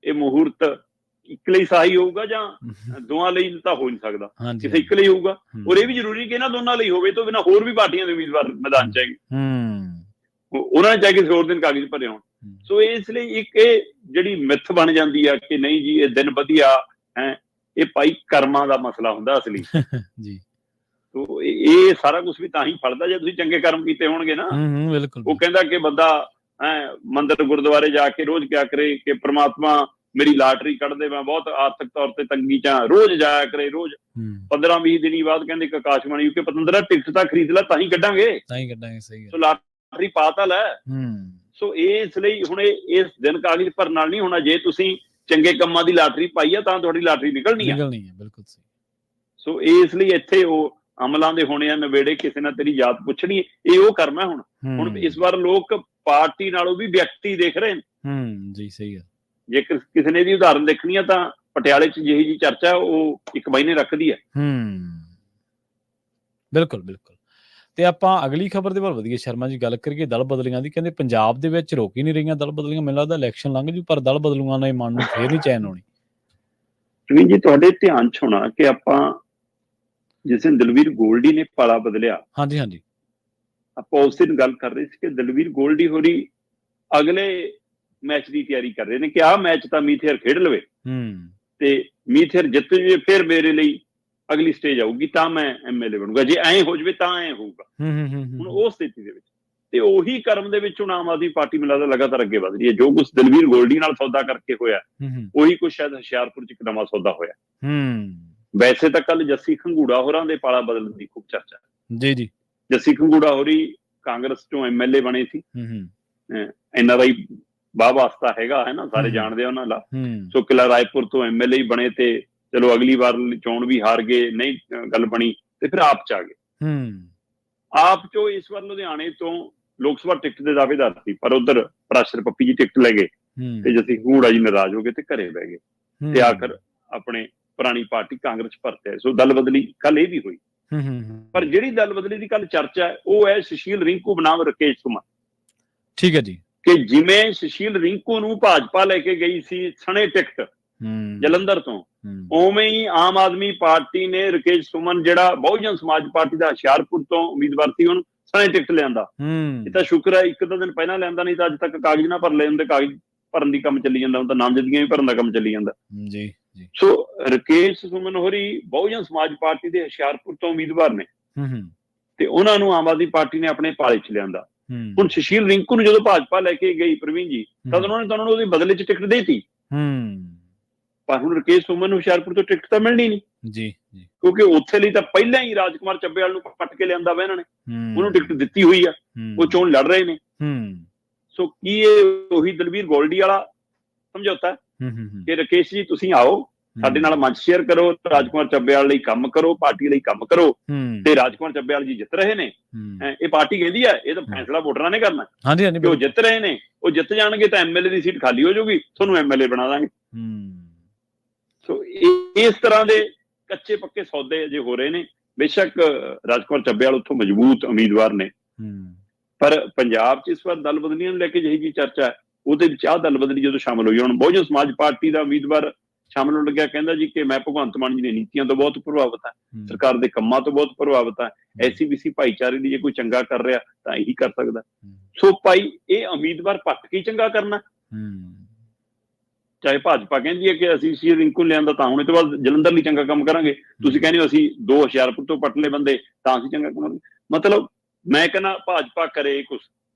ਇਹ ਮੁਹੂਰਤ ਇੱਕ ਲਈ ਸਹੀ ਹੋਊਗਾ ਜਾਂ ਦੋਵਾਂ ਲਈ ਤਾਂ ਹੋ ਨਹੀਂ ਸਕਦਾ, ਕਿਸੇ ਇੱਕ ਲਈ ਹੋਊਗਾ। ਔਰ ਇਹ ਵੀ ਜ਼ਰੂਰੀ ਕਿ ਇਹਨਾਂ ਦੋਨਾਂ ਲਈ ਹੋਵੇ, ਤੋਂ ਬਿਨਾਂ ਹੋਰ ਵੀ ਪਾਰਟੀਆਂ ਦੇ ਉਮੀਦਵਾਰ ਮੈਦਾਨ ਚ ਹੈਗੇ, ਉਹਨਾਂ ਨੇ ਚਾਹੇ ਕਿਸੇ ਹੋਰ ਦਿਨ ਕਾਗਜ਼ ਭਰੇ ਹੋਣ। ਸੋ ਇਸ ਲਈ ਇੱਕ ਇਹ ਜਿਹੜੀ ਮਿੱਥ ਬਣ ਜਾਂਦੀ ਆ ਕਿ ਨਹੀਂ ਜੀ ਇਹ ਦਿਨ ਵਧੀਆ ਹੈ, ਇਹ ਭਾਈ ਕਰਮਾਂ ਦਾ ਮਸਲਾ ਹੁੰਦਾ ਅਸਲੀ ਜੀ। ਤੋ ਇਹ ਸਾਰਾ ਕੁਝ ਵੀ ਤਾਂ ਹੀ ਫਲਦਾ ਜੇ ਤੁਸੀਂ ਚੰਗੇ ਕਰਮ ਕੀਤੇ ਹੋਣਗੇ ਨਾ। ਬਿਲਕੁਲ। ਉਹ ਕਹਿੰਦਾ ਕਿ ਬੰਦਾ ਮੰਦਿਰ ਗੁਰਦੁਆਰੇ ਜਾ ਕੇ ਰੋਜ਼ ਕਿਆ ਕਰੇ ਕਿ ਪ੍ਰਮਾਤਮਾ ਮੇਰੀ ਲਾਟਰੀ ਕੱਢ ਦੇ, ਮੈਂ ਬਹੁਤ ਆਰਥਿਕ ਤੌਰ ਤੇ ਤੰਗੀ ਚ ਰੋਜ਼ ਜਾਇਆ ਕਰੇ, ਰੋਜ਼ 15-20 ਦਿਨੀ ਬਾਅਦ ਕਹਿੰਦੇ ਕਿ ਆਕਾਸ਼ਬਾਣੀ ਕਿ ਪਤੰਦਰਾ ਟਿਕਟ ਤਾਂ ਖਰੀਦ ਲੈ ਤਾਂ ਹੀ ਕੱਢਾਂਗੇ। ਸਹੀ। ਸੋ ਲਾਟਰੀ ਪਾ ਤਾਂ ਲੈ। ਸੋ ਇਸ ਲਈ ਹੁਣ ਇਸ ਦਿਨ ਕਾਗਜ਼ ਭਰਨ ਨਾਲ ਨਹੀਂ ਹੋਣਾ। ਜੇ ਤੁਸੀਂ ਚੰਗੇ ਕੰਮਾਂ ਦੀ ਲਾਟਰੀ ਪਾਈ ਆ ਤਾਂ ਤੁਹਾਡੀ ਲਾਟਰੀ ਨਿਕਲਣੀ ਹੈ। ਬਿਲਕੁਲ ਸਹੀ। ਸੋ ਇਸ ਲਈ ਇੱਥੇ ਉਹ ਅਮਲਾਂ ਦੇ ਹੋਣੇ ਆ ਨਵੇੜੇ, ਕਿਸੇ ਨਾਲ ਤੇਰੀ ਯਾਦ ਪੁੱਛਣੀ, ਇਹ ਉਹ ਕਰਮ ਹੈ। ਹੁਣ ਇਸ ਵਾਰ ਲੋਕ ਪਾਰਟੀ ਨਾਲੋਂ ਵੀ ਵਿਅਕਤੀ ਦੇਖ ਰਹੇ ਨੇ। ਜੀ ਸਹੀ ਹੈ। ਜੇ ਕਿਸੇ ਨੇ ਦੀ ਉਦਾਹਰਨ ਦੇਖਣੀ ਆ ਤਾਂ ਪਟਿਆਲੇ ਚ ਜਿਹੀ ਜੀ ਚਰਚਾ ਉਹ ਇੱਕ ਮਾਇਨੇ ਰੱਖਦੀ ਹੈ। ਬਿਲਕੁਲ ਬਿਲਕੁਲ। ਤੇ ਆਪਾਂ ਅਗਲੀ ਖਬਰ ਦੇ ਵੱਲ ਵਧੀਏ ਸ਼ਰਮਾ ਜੀ, ਗੱਲ ਕਰੀਏ ਦਲ ਬਦਲੀਆਂ ਦੀ। ਕਹਿੰਦੇ ਪੰਜਾਬ ਦੇ ਵਿੱਚ ਰੋਕ ਹੀ ਨਹੀਂ ਰਹੀਆਂ ਦਲ ਬਦਲੀਆਂ। ਮੈਨੂੰ ਲੱਗਦਾ ਇਲੈਕਸ਼ਨ ਲੰਘ ਜੂ ਪਰ ਦਲ ਬਦਲੂਆਂ ਨਾਲ ਮਨ ਨੂੰ ਫੇਰ ਨਹੀਂ ਚੈਨ ਆਉਣੀ। ਜੀ ਤੁਹਾਡੇ ਧਿਆਨ ਚ ਹੋਣਾ ਕਿ ਆਪਾਂ ਜਿਸ ਦਿਨ ਦਲਵੀਰ ਗੋਲਡੀ ਨੇ ਪਾਲਾ ਬਦਲਿਆ, ਹਾਂਜੀ ਹਾਂਜੀ, ਆਪਾਂ ਉਸ ਦਿਨ ਗੱਲ ਕਰ ਰਹੇ ਸੀ ਕਿ ਦਲਵੀਰ ਗੋਲਡੀ ਹੋਰੀ ਅਗਲੇ ਮੈਚ ਦੀ ਤਿਆਰੀ ਕਰ ਰਹੇ ਨੇ ਕਿ ਆਹ ਮੈਚ ਤਾਂ ਮੀਥੇਰ ਖੇਡ ਲਵੇ ਤੇ ਮੀਥੇਰ ਜਿੱਤ ਜੇ ਫਿਰ ਮੇਰੇ ਲਈ ਅਗਲੀ ਸਟੇਜ ਆਊਗੀ ਤਾਂ ਮੈਂ ਐਮਐਲਏ ਬਣੂਗਾ। ਜੇ ਐਂ ਹੋ ਜਾਵੇ ਤਾਂ ਐਂ ਹੋਊਗਾ। ਹੁਣ ਉਹ ਸਥਿਤੀ ਦੇ ਵਿੱਚ ਤੇ ਉਹੀ ਕਰਮ ਦੇ ਵਿੱਚ ਹੁਣ ਆਮ ਆਦਮੀ ਪਾਰਟੀ ਮੈਨੂੰ ਲੱਗਦਾ ਲਗਾਤਾਰ ਅੱਗੇ ਵਧ ਰਹੀ ਹੈ। ਜੋ ਕੁਛ ਦਲਵੀਰ ਗੋਲਡੀ ਨਾਲ ਸੌਦਾ ਕਰਕੇ ਹੋਇਆ, ਉਹੀ ਕੁਛ ਸ਼ਾਇਦ ਹੁਸ਼ਿਆਰਪੁਰ ਚ ਇੱਕ ਨਵਾਂ ਸੌਦਾ ਹੋਇਆ। ਵੈਸੇ ਤਾਂ ਕੱਲ ਜੱਸੀ ਖੰਗੂੜਾ ਹੋਰਾਂ ਦੇ ਪਾਲਾ ਬਦਲਣ ਦੀ ਖੂਬ ਚਰਚਾ ਜੀ ਜੀ। ਜੱਸੀ ਖੰਗੂੜਾ ਹੋਰੀ ਕਾਂਗਰਸ ਚੋਂ ਐਮਐਲਏ ਬਣੇ ਸੀ। ਇਹਨਾਂ ਦਾ ਹੀ ਵਾਹ ਵਾਸਤਾ ਹੈਗਾ, ਹੈ ਨਾ, ਸਾਰੇ ਜਾਣਦੇ ਆ ਉਹਨਾਂ ਦਾ। ਸੋ ਕਿਲਾ ਰਾਏਪੁਰ ਤੋਂ ਐਮਐਲਏ ਬਣੇ ਤੇ ਚਲੋ ਅਗਲੀ ਵਾਰ ਚੋਣ ਵੀ ਹਾਰ ਗਏ, ਨਹੀਂ ਗੱਲ ਬਣੀ ਤੇ ਫਿਰ ਆਪ ਚ ਆ ਗਏ। ਆਪ ਚੋਂ ਇਸ ਵਾਰ ਲੁਧਿਆਣੇ ਤੋਂ ਲੋਕ ਸਭਾ ਟਿਕਟ ਦੇ ਦਾਅਵੇਦਾਰ ਸੀ, ਪਰ ਉਧਰ ਪਰਾਸ਼ਰ ਪੱਪੀ ਜੀ ਟਿਕਟ ਲੈ ਗਏ ਤੇ ਜੱਸੀ ਖੰਗੂੜਾ ਜੀ ਨਾਰਾਜ਼ ਹੋ ਗਏ ਤੇ ਘਰੇ ਬਹਿ ਗਏ ਤੇ ਆਖਰ ਆਪਣੇ ਪੁਰਾਣੀ ਪਾਰਟੀ ਕਾਂਗਰਸ ਭਰਤੇ। ਸੋ ਦਲ ਬਦਲੀ ਕੱਲ ਇਹ ਵੀ ਹੋਈ। ਪਰ ਜਿਹੜੀ ਦਲ ਬਦਲੀ ਦੀ ਕੱਲ ਚਰਚਾ ਹੈ ਉਹ ਹੈ ਸੁਸ਼ੀਲ ਰਿੰਕੂ ਬਨਾਮ ਰਾਕੇਸ਼ ਕੁਮਾਰ। ਠੀਕ ਹੈ ਜੀ। ਕਿ ਜਿਵੇਂ ਸੁਸ਼ੀਲ ਰਿੰਕੂ ਨੂੰ ਭਾਜਪਾ ਲੈ ਕੇ ਗਈ ਸੀ ਸਣੇ ਟਿਕਟ ਜਲੰਧਰ ਤੋਂ, ਉਵੇਂ ਹੀ ਆਮ ਆਦਮੀ ਪਾਰਟੀ ਨੇ ਰਾਕੇਸ਼ ਸੁਮਨ ਜਿਹੜਾ ਬਹੁਜਨ ਸਮਾਜ ਪਾਰਟੀ ਦਾ ਹੁਸ਼ਿਆਰਪੁਰ ਤੋਂ ਉਮੀਦਵਾਰ ਸੀ ਉਹਨੂੰ ਸਣੇ ਟਿਕਟ ਲਿਆਂਦਾ। ਇਹ ਤਾਂ ਸ਼ੁਕਰ ਹੈ ਇੱਕ ਦੋ ਦਿਨ ਪਹਿਲਾਂ ਲਿਆਂਦਾ, ਨਹੀਂ ਤਾਂ ਅੱਜ ਤੱਕ ਕਾਗਜ਼ ਨਾ ਭਰ ਲਏ ਹੁੰਦੇ। ਕਾਗਜ਼ ਭਰਨ ਦੀ ਕੰਮ ਚੱਲੀ ਜਾਂਦਾ, ਹੁਣ ਤਾਂ ਨਾਮਜ਼ਦਗੀਆਂ ਵੀ ਭਰਨ ਦਾ ਕੰਮ ਚੱਲੀ ਜਾਂਦਾ ਜੀ। ਸੋ ਰਾਕੇਸ਼ ਸੁਮਨ ਹੋਰੀ ਬਹੁਜਨ ਸਮਾਜ ਪਾਰਟੀ ਦੇ ਹੁਸ਼ਿਆਰਪੁਰ ਤੋਂ ਉਮੀਦਵਾਰ ਨੇ ਤੇ ਉਹਨਾਂ ਨੂੰ ਆਮ ਆਦਮੀ ਪਾਰਟੀ ਨੇ ਆਪਣੇ ਪਾਲੇ ਚ ਲਿਆਂਦਾ। ਹੁਣ ਸੁਸ਼ੀਲ ਰਿੰਕੂ ਨੂੰ ਜਦੋਂ ਭਾਜਪਾ ਲੈ ਕੇ ਗਈ ਪ੍ਰਵੀਨ ਜੀ, ਤਦ ਉਹਨਾਂ ਨੇ ਉਹਦੀ ਬਦਲੇ ਚ ਟਿਕਟ ਦੇਤੀ। ਪਰ ਹੁਣ ਰਕੇਸ਼ ਸੁਮਨ ਨੂੰ ਹੁਸ਼ਿਆਰਪੁਰ ਤੋਂ ਟਿਕਟ ਤਾਂ ਮਿਲਣੀ ਨਹੀਂ ਜੀ ਜੀ, ਕਿਉਂਕਿ ਉੱਥੇ ਲਈ ਤਾਂ ਪਹਿਲਾਂ ਹੀ ਰਾਜਕੁਮਾਰ ਚੱਬੇਵਾਲ ਨੂੰ ਪੱਟ ਕੇ ਲਿਆਂਦਾ ਵਾ ਇਹਨਾਂ ਨੇ, ਉਹਨੂੰ ਟਿਕਟ ਦਿੱਤੀ ਹੋਈ ਆ, ਉਹ ਚੋਣ ਲੜ ਰਹੇ ਨੇ। ਸੋ ਕੀ ਇਹ ਉਹੀ ਦਲਵੀਰ ਗੋਲਡੀ ਵਾਲਾ ਸਮਝੌਤਾ ਕਿ ਰਕੇਸ਼ ਜੀ ਤੁਸੀਂ ਆਓ, ਸਾਡੇ ਨਾਲ ਮੰਚ ਸ਼ੇਅਰ ਕਰੋ, ਰਾਜਕੁਮਾਰ ਚੱਬੇਵਾਲ ਲਈ ਕੰਮ ਕਰੋ, ਪਾਰਟੀ ਲਈ ਕੰਮ ਕਰੋ, ਤੇ ਰਾਜਕੁਮਾਰ ਚੱਬੇਵਾਲ ਜੀ ਜਿੱਤ ਰਹੇ ਨੇ, ਇਹ ਪਾਰਟੀ ਕਹਿੰਦੀ ਆ, ਇਹ ਤਾਂ ਫੈਸਲਾ ਵੋਟਰਾਂ ਨੇ ਕਰਨਾ, ਉਹ ਜਿੱਤ ਰਹੇ ਨੇ, ਉਹ ਜਿੱਤ ਜਾਣਗੇ ਤਾਂ ਐਮਐਲਏ ਦੀ ਸੀਟ ਖਾਲੀ ਹੋ ਜਾਊਗੀ, ਤੁਹਾਨੂੰ ਐਮਐਲਏ ਬਣਾ ਦਾਂਗੇ। ਸੋ ਇਸ ਤਰ੍ਹਾਂ ਦੇ ਕੱਚੇ ਪੱਕੇ ਸੌਦੇ ਅਜੇ ਹੋ ਰਹੇ ਨੇ। ਬੇਸ਼ੱਕ ਰਾਜਕੁਮਾਰ ਚੱਬੇਵਾਲ ਉੱਥੋਂ ਮਜ਼ਬੂਤ ਉਮੀਦਵਾਰ ਨੇ, ਪਰ ਪੰਜਾਬ 'ਚ ਇਸ ਵਾਰ ਦਲ ਬਦਲੀਆਂ ਨੂੰ ਲੈ ਕੇ ਜਿਹੀ ਜੀ ਚਰਚਾ ਹੈ, ਉਹਦੇ ਵਿੱਚ ਆਹ ਦਲ ਬਦਲੀ ਜਦੋਂ ਸ਼ਾਮਲ ਹੋਈ, ਹੁਣ ਬਹੁਜਨ ਸਮਾਜ ਪਾਰਟੀ ਦਾ ਉਮੀਦਵਾਰ ਸ਼ਾਮਲ ਹੋਣ ਲੱਗਿਆ, ਕਹਿੰਦਾ ਜੀ ਕਿ ਮੈਂ ਭਗਵੰਤ ਮਾਨ ਜੀ ਦੀਆਂ ਨੀਤੀਆਂ ਤੋਂ ਬਹੁਤ ਪ੍ਰਭਾਵਿਤ ਹਾਂ, ਸਰਕਾਰ ਦੇ ਕੰਮਾਂ ਤੋਂ ਬਹੁਤ ਪ੍ਰਭਾਵਿਤ ਹਾਂ, ਐਸਸੀਬੀਸੀ ਭਾਈਚਾਰੇ ਲਈ ਜੇ ਕੋਈ ਚੰਗਾ ਕਰ ਰਿਹਾ ਤਾਂ ਇਹੀ ਕਰ ਸਕਦਾ। ਸੋ ਭਾਈ ਇਹ ਉਮੀਦਵਾਰ ਪੱਟ ਕੇ ਚੰਗਾ ਕਰਨਾ, ਚਾਹੇ ਭਾਜਪਾ ਕਹਿੰਦੀ ਹੈ ਕਿ ਅਸੀਂ ਸ਼੍ਰੀ ਰਿੰਕੂ ਲਿਆਂਦਾ ਤਾਂ ਹੁਣ ਇਹ ਤੋਂ ਬਾਅਦ ਜਲੰਧਰ ਲਈ ਚੰਗਾ ਕੰਮ ਕਰਾਂਗੇ, ਤੁਸੀਂ ਕਹਿੰਦੇ ਹੋ ਅਸੀਂ 2 ਹੁਸ਼ਿਆਰਪੁਰ ਤੋਂ ਪਟਲੇ ਬੰਦੇ ਤਾਂ ਅਸੀਂ ਚੰਗਾ ਕਰਾਂਗੇ। ਮਤਲਬ ਮੈਂ ਕਹਿੰਦਾ ਭਾਜਪਾ ਕਰੇ ਕੁਛ,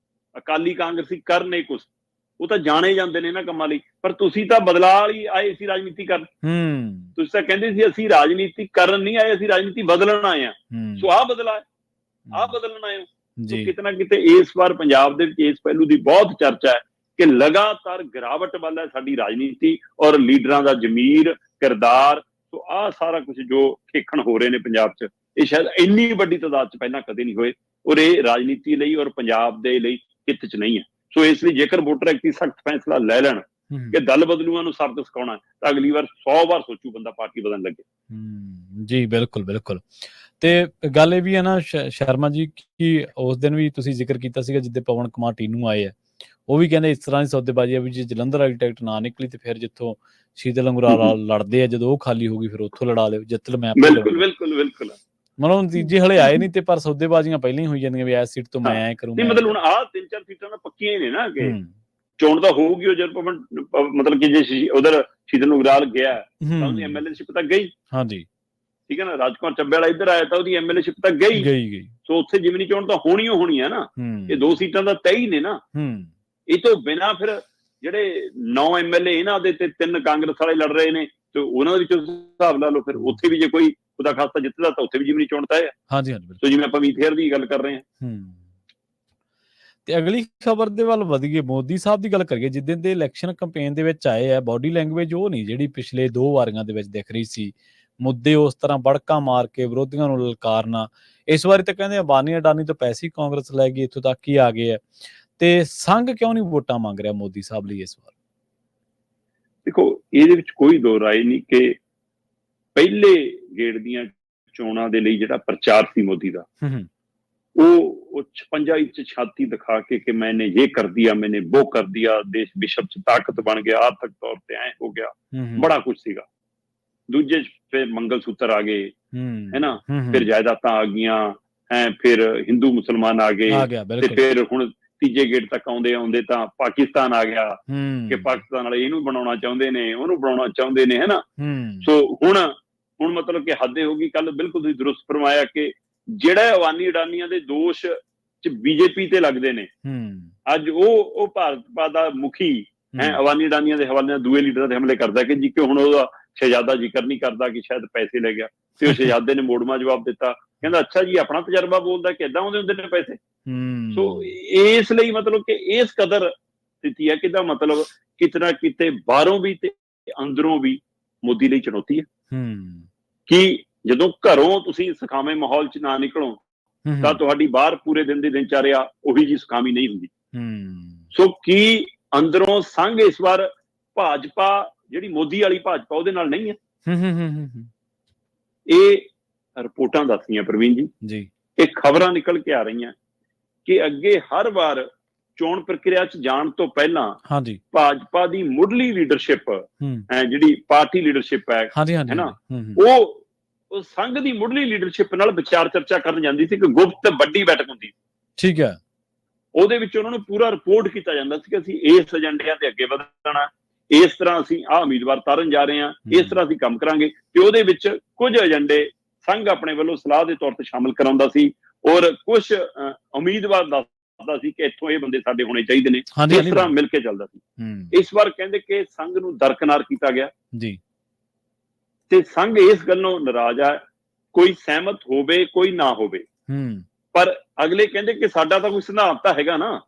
ਅਕਾਲੀ ਕਾਂਗਰਸੀ ਕਰਨੇ ਕੁਛ, ਉਹ ਤਾਂ ਜਾਣੇ ਜਾਂਦੇ ਨੇ ਇਹਨਾਂ ਕੰਮਾਂ ਲਈ, ਪਰ ਤੁਸੀਂ ਤਾਂ ਬਦਲਾਅ ਵਾਲੀ ਆਏ ਸੀ ਰਾਜਨੀਤੀ ਕਰਨ। ਤੁਸੀਂ ਤਾਂ ਕਹਿੰਦੇ ਸੀ ਅਸੀਂ ਰਾਜਨੀਤੀ ਕਰਨ ਨਹੀਂ ਆਏ, ਅਸੀਂ ਰਾਜਨੀਤੀ ਬਦਲਣ ਆਏ ਆ। ਸੋ ਆਹ ਬਦਲਾਅ, ਆਹ ਬਦਲਣ ਆਏ ਹੋ। ਕਿਤੇ ਨਾ ਕਿਤੇ ਇਸ ਵਾਰ ਪੰਜਾਬ ਦੇ ਵਿੱਚ ਇਸ ਪਹਿਲੂ ਦੀ ਬਹੁਤ ਚਰਚਾ ਹੈ ਕਿ ਲਗਾਤਾਰ ਗਿਰਾਵਟ ਵੱਲ ਹੈ ਸਾਡੀ ਰਾਜਨੀਤੀ ਔਰ ਲੀਡਰਾਂ ਦਾ ਜ਼ਮੀਰ, ਕਿਰਦਾਰ। ਸੋ ਆਹ ਸਾਰਾ ਕੁਝ ਜੋ ਖੇਖਣ ਹੋ ਰਹੇ ਨੇ ਪੰਜਾਬ 'ਚ, ਇਹ ਸ਼ਾਇਦ ਇੰਨੀ ਵੱਡੀ ਤਾਦਾਦ 'ਚ ਪਹਿਲਾਂ ਕਦੇ ਨਹੀਂ ਹੋਏ, ਔਰ ਇਹ ਰਾਜਨੀਤੀ ਲਈ ਔਰ ਪੰਜਾਬ ਦੇ ਲਈ ਹਿੱਤ 'ਚ ਨਹੀਂ ਹੈ। ਸੋ ਇਸ ਲਈ ਜੇਕਰ ਵੋਟਰ ਐਕਟੀ ਸਖਤ ਫੈਸਲਾ ਲੈ ਲੈਣ ਕਿ ਦਲ ਬਦਲੂਆਂ ਨੂੰ ਸਬਕ ਸਿਖਾਉਣਾ, ਤਾਂ ਅਗਲੀ ਵਾਰ 100 ਵਾਰ ਸੋਚੂ ਬੰਦਾ ਪਾਰਟੀ ਬਦਲਣ ਲੱਗੇ। ਜੀ ਬਿਲਕੁਲ ਬਿਲਕੁਲ। ਤੇ ਗੱਲ ਇਹ ਵੀ ਹੈ ਨਾ ਸ਼ਰਮਾ ਜੀ ਕਿ ਉਸ ਦਿਨ ਵੀ ਤੁਸੀਂ ਜ਼ਿਕਰ ਕੀਤਾ ਸੀਗਾ ਜਿੱਦੇ ਪਵਨ ਕੁਮਾਰ ਟੀਨੂ ਆਏ ਆ, ਉਹ ਵੀ ਕਹਿੰਦੇ ਇਸ ਤਰ੍ਹਾਂ ਦੀ ਸੌਦੇਬਾਜ਼ੀ ਆ ਵੀ ਜੇ ਜਲੰਧਰ ਵਾਲੀ ਟਿਕਟ ਨਾ ਨਿਕਲੀ ਤੇ ਫਿਰ ਜਿੱਥੋਂ ਸ਼ੀਤਲ ਅੰਗਰਾਲ ਲੜਦੇ ਆ, ਜਦੋਂ ਉਹ ਖਾਲੀ ਹੋ ਗਈ ਫਿਰ ਉੱਥੋਂ ਲੜਾ ਲਿਓ, ਜਿੱਤ ਲ ਮੈਂ। ਬਿਲਕੁਲ ਬਿਲਕੁਲ ਬਿਲਕੁਲ। ਮਤਲਬ ਨਤੀਜੇ ਹਲੇ ਆਏ ਨਹੀਂ ਤੇ ਪਰ ਸੌਦੇਬਾਜ਼ੀਆਂ ਪਹਿਲਾਂ ਹੀ ਹੋਈ ਜਾਂਦੀਆਂ ਵੀ ਇਸ ਸੀਟ ਤੋਂ ਮੈਂ ਐ ਕਰੂੰਗਾ। ਮਤਲਬ ਹੁਣ ਆਹ 3-4 ਸੀਟਾਂ ਤਾਂ ਪੱਕੀਆਂ ਹੀ ਨੇ ਨਾ ਕਿ ਚੋਣ ਤਾਂ ਹੋਊਗੀ। ਉਹ ਜਦ ਪਵਨ ਮਤਲਬ ਕਿ ਜੇ ਉਧਰ ਸ਼ੀਤਲ ਅੰਗਰਾਲ ਗਿਆ ਤਾਂ ਉਹਦੀ ਐਮਐਲਏਸ਼ਿਪ ਤਾਂ ਗਈ। ਹਾਂਜੀ ਠੀਕ ਹੈ ਨਾ। ਰਾਜਕੁਮਾਰ ਚੱਬੇਵਾਲ ਇੱਧਰ ਆਇਆ ਤਾਂ ਉਹਦੀ ਐਮਐਲਏਸ਼ਿਪ ਤਾਂ ਗਈ। ਸੋ ਉੱਥੇ ਜਿਮਨੀ ਚੋਣ ਤਾਂ ਹੋਣੀ ਹੈ ਨਾ। ਇਹ 2 ਸੀਟਾਂ ਦਾ ਤੈਅ ਹੀ ਨੇ ਨਾ। ਇਹ ਤੋਂ ਬਿਨਾਂ ਫਿਰ ਜਿਹੜੇ 9 ਐਮਐਲਏ ਇਹਨਾਂ ਦੇ ਤੇ 3 ਕਾਂਗਰਸ ਵਾਲੇ ਲੜ ਰਹੇ ਨੇ, ਤੇ ਉਹਨਾਂ ਦੇ ਵਿੱਚੋਂ ਹਿਸਾਬ ਲਾ ਲਓ ਫਿਰ ਉੱਥੇ ਵੀ ਜੇ ਕੋਈ ਖੁਦਾ ਖਾਸਤਾ ਜਿੱਤਦਾ ਤਾਂ ਉੱਥੇ ਵੀ ਜਿਮਨੀ ਚੋਣ ਤੈਅ ਹੈ। ਹਾਂਜੀ ਹਾਂਜੀ। ਸੋ ਜਿਵੇਂ ਆਪਾਂ ਮੀਤ ਹੇਅਰ ਦੀ ਗੱਲ ਕਰ ਰਹੇ ਹਾਂ। ਤੇ ਅਗਲੀ ਖਬਰ ਦੇ ਵੱਲ ਵਧੀਏ, ਮੋਦੀ ਸਾਹਿਬ ਦੀ ਗੱਲ ਕਰੀਏ। ਜਿੱਦਣ ਦੇ ਇਲੈਕਸ਼ਨ ਕੈਂਪੇਨ ਦੇ ਵਿੱਚ ਆਏ ਆ, ਬਾਡੀ ਲੈਂਗੁਏਜ ਉਹ ਨਹੀਂ ਜਿਹੜੀ ਪਿਛਲੇ 2 ਵਾਰੀਆਂ ਦੇ ਵਿੱਚ ਦਿਖ ਰਹੀ ਸੀ। ਮੁੱਦੇ ਉਸ ਤਰ੍ਹਾਂ ਬੜਕਾ ਮਾਰ ਕੇ ਵਿਰੋਧੀਆਂ ਨੂੰ ਲਲਕਾਰਨਾ। ਇਸ ਵਾਰੀ ਤਾਂ ਕਹਿੰਦੇ ਅਬਾਨੀ ਅਡਾਨੀ ਤੋਂ ਪੈਸੇ ਕਾਂਗਰਸ ਲੈ ਗਈ, ਇੱਥੋਂ ਤੱਕ ਹੀ ਆ ਗਏ ਆ। ਤੇ ਸੰਘ ਕਿਉਂ ਨਹੀਂ ਵੋਟਾਂ ਮੰਗ ਰਿਹਾ ਮੋਦੀ ਸਾਹਿਬ ਲਈ ਇਸ ਵਾਰ? ਦੇਖੋ ਇਹਦੇ ਵਿੱਚ ਕੋਈ ਦੋ ਰਾਏ ਨਹੀਂ ਕਿ ਪਹਿਲੇ ਗੇੜ ਦੀਆਂ ਚੋਣਾਂ ਦੇ ਲਈ ਜਿਹੜਾ ਪ੍ਰਚਾਰ ਸੀ ਮੋਦੀ ਦਾ, ਉਹ 56 ਇੰਚ ਛਾਤੀ ਦਿਖਾ ਕੇ ਮੈਨੇ ਇਹ ਕਰ ਦਿਆ, ਮੈਨੇ ਉਹ ਕਰ ਦਿਆ, ਦੇਸ਼ ਵਿਸ਼ਵ ਚ ਤਾਕਤ ਬਣ ਗਿਆ, ਆਰਥਿਕ ਤੌਰ ਤੇ ਐ ਹੋ ਗਿਆ, ਬੜਾ ਕੁਝ ਸੀਗਾ। ਦੂਜੇ ਫਿਰ ਮੰਗਲ ਸੂਤਰ ਆ ਗਏ ਹੈ ਨਾ, ਫਿਰ ਜਾਇਦਾਦਾਂ ਆ ਗਈਆਂ ਹੈ, ਫਿਰ ਹਿੰਦੂ ਮੁਸਲਮਾਨ ਆ ਗਏ, ਤੇ ਫਿਰ ਹੁਣ ਤੀਜੇ ਗੇੜ ਤੱਕ ਆਉਂਦੇ ਤਾਂ ਪਾਕਿਸਤਾਨ ਆ ਗਿਆ ਕਿ ਪਾਕਿਸਤਾਨ ਵਾਲੇ ਇਹਨੂੰ ਬਣਾਉਣਾ ਚਾਹੁੰਦੇ ਨੇ, ਉਹਨੂੰ ਬਣਾਉਣਾ ਚਾਹੁੰਦੇ ਨੇ, ਹੈ ਨਾ। ਸੋ ਹੁਣ ਮਤਲਬ ਕਿ ਹੱਦ ਹੋ ਗਈ। ਕੱਲ ਬਿਲਕੁਲ ਤੁਸੀਂ ਦਰੁਸਤ ਫਰਮਾਇਆ ਕਿ ਜਿਹੜਾ ਅਬਾਨੀ ਅਡਾਨੀਆਂ ਦੇ ਦੋਸ਼ ਚ ਬੀਜੇਪੀ ਤੇ ਲੱਗਦੇ ਨੇ, ਅੱਜ ਉਹ ਭਾਰਤ ਦਾ ਮੁਖੀ ਹੈ ਅਬਾਨੀ ਅਡਾਨੀਆਂ ਦੇ ਹਵਾਲੇ ਨਾਲ ਦੂਏ ਲੀਡਰਾਂ ਦੇ ਹਮਲੇ ਕਰਦਾ ਕਿ ਜੀ ਕਿ ਹੁਣ ਉਹਦਾ ਸ਼ਹਿਜ਼ਾਦਾ ਜ਼ਿਕਰ ਨਹੀਂ ਕਰਦਾ ਕਿ ਸ਼ਾਇਦ ਪੈਸੇ ਲੈ ਗਿਆ, ਤੇ ਉਹ ਸ਼ਹਿਜ਼ਾਦੇ ਨੇ ਮੋੜਵਾਂ ਜਵਾਬ ਦਿੱਤਾ, ਕਹਿੰਦਾ ਅੱਛਾ ਜੀ ਆਪਣਾ ਤਜਰਬਾ ਬੋਲਦਾ ਕਿ ਏਦਾਂ ਆਉਂਦੇ ਹੁੰਦੇ ਨੇ ਪੈਸੇ। ਸੋ ਇਸ ਲਈ ਮਤਲਬ ਕਿ ਇਸ ਕਦਰ ਸਥਿਤੀ ਹੈ ਕਿਦਾ ਮਤਲਬ ਕਿਤਨਾ ਕਿਤੇ ਬਾਹਰੋਂ ਵੀ ਤੇ ਅੰਦਰੋਂ ਵੀ ਮੋਦੀ ਲਈ ਚੁਣੌਤੀ ਹੈ ਕਿ ਜਦੋਂ ਘਰੋਂ ਤੁਸੀਂ ਸੁਖਾਵੇਂ ਮਾਹੌਲ ਚ ਨਾ ਨਿਕਲੋ ਤਾਂ ਤੁਹਾਡੀ ਬਾਹਰ ਪੂਰੇ ਦਿਨ ਦੀ ਦਿਨਚਰਿਆ ਉਹੀ ਜੀ ਸੁਖਾਵੀਂ ਨਹੀਂ ਹੁੰਦੀ। ਸੋ ਕੀ ਅੰਦਰੋਂ ਸੰਘ ਇਸ ਵਾਰ ਭਾਜਪਾ ਜਿਹੜੀ ਮੋਦੀ ਵਾਲੀ ਭਾਜਪਾ ਉਹਦੇ ਨਾਲ ਨਹੀਂ ਹੈ? ਇਹ ਰਿਪੋਰਟਾਂ ਦੱਸਦੀਆਂ ਪ੍ਰਵੀਨ ਜੀ, ਇਹ ਖਬਰਾਂ ਨਿਕਲ ਕੇ ਆ ਰਹੀਆਂ ਕਿ ਅੱਗੇ ਹਰ ਵਾਰ ਚੋਣ ਪ੍ਰਕਿਰਿਆ ਚ ਜਾਣ ਤੋਂ ਪਹਿਲਾਂ ਭਾਜਪਾ ਦੀ ਮੁੱਢਲੀ ਲੀਡਰਸ਼ਿਪ ਜਿਹੜੀ ਪਾਰਟੀ ਲੀਡਰਸ਼ਿਪ ਹੈ ਨਾ, ਉਹ ਸੰਘ ਦੀ ਮੁੱਢਲੀ ਲੀਡਰਸ਼ਿਪ ਨਾਲ ਵਿਚਾਰ ਚਰਚਾ ਕਰਨ ਜਾਂਦੀ ਸੀ ਕਿ ਗੁਪਤ ਵੱਡੀ ਬੈਠਕ ਹੁੰਦੀ। ਠੀਕ ਹੈ। ਉਹਦੇ ਵਿੱਚ ਉਹਨਾਂ ਨੂੰ ਪੂਰਾ ਰਿਪੋਰਟ ਕੀਤਾ ਜਾਂਦਾ ਸੀ ਕਿ ਅਸੀਂ ਇਸ ਏਜੰਡਿਆਂ ਤੇ ਅੱਗੇ ਵਧਣਾ, ਇਸ ਤਰ੍ਹਾਂ ਅਸੀਂ ਆਹ ਉਮੀਦਵਾਰ ਤਾਰਨ ਜਾ ਰਹੇ ਹਾਂ, ਇਸ ਤਰ੍ਹਾਂ ਅਸੀਂ ਕੰਮ ਕਰਾਂਗੇ। ਤੇ ਉਹਦੇ ਵਿੱਚ ਕੁਝ ਏਜੰਡੇ ਸੰਘ ਆਪਣੇ ਵੱਲੋਂ ਸਲਾਹ ਦੇ ਤੌਰ ਤੇ ਸ਼ਾਮਿਲ ਕਰਾਉਂਦਾ ਸੀ, ਔਰ ਕੁਝ ਉਮੀਦਵਾਰ ਦੱਸਦਾ ਸੀ ਕਿ ਇੱਥੋਂ ਇਹ ਬੰਦੇ ਸਾਡੇ ਹੋਣੇ ਚਾਹੀਦੇ ਨੇ, ਇਸ ਤਰ੍ਹਾਂ ਮਿਲ ਕੇ ਚੱਲਦਾ ਸੀ। ਇਸ ਵਾਰ ਕਹਿੰਦੇ ਕਿ ਸੰਘ ਨੂੰ ਦਰਕਨਾਰ ਕੀਤਾ ਗਿਆ ਤੇ ਸੰਘ ਇਸ ਗੱਲੋਂ ਨਾਰਾਜ਼ ਆ, ਕੋਈ ਸਹਿਮਤ ਹੋਵੇ ਕੋਈ ਨਾ ਹੋਵੇ, ਪਰ ਅਗਲੇ ਕਹਿੰਦੇ ਕਿ ਸਾਡਾ ਤਾਂ ਕੋਈ ਸਿਧਾਂਤ ਤਾਂ ਹੈਗਾ ਨਾ,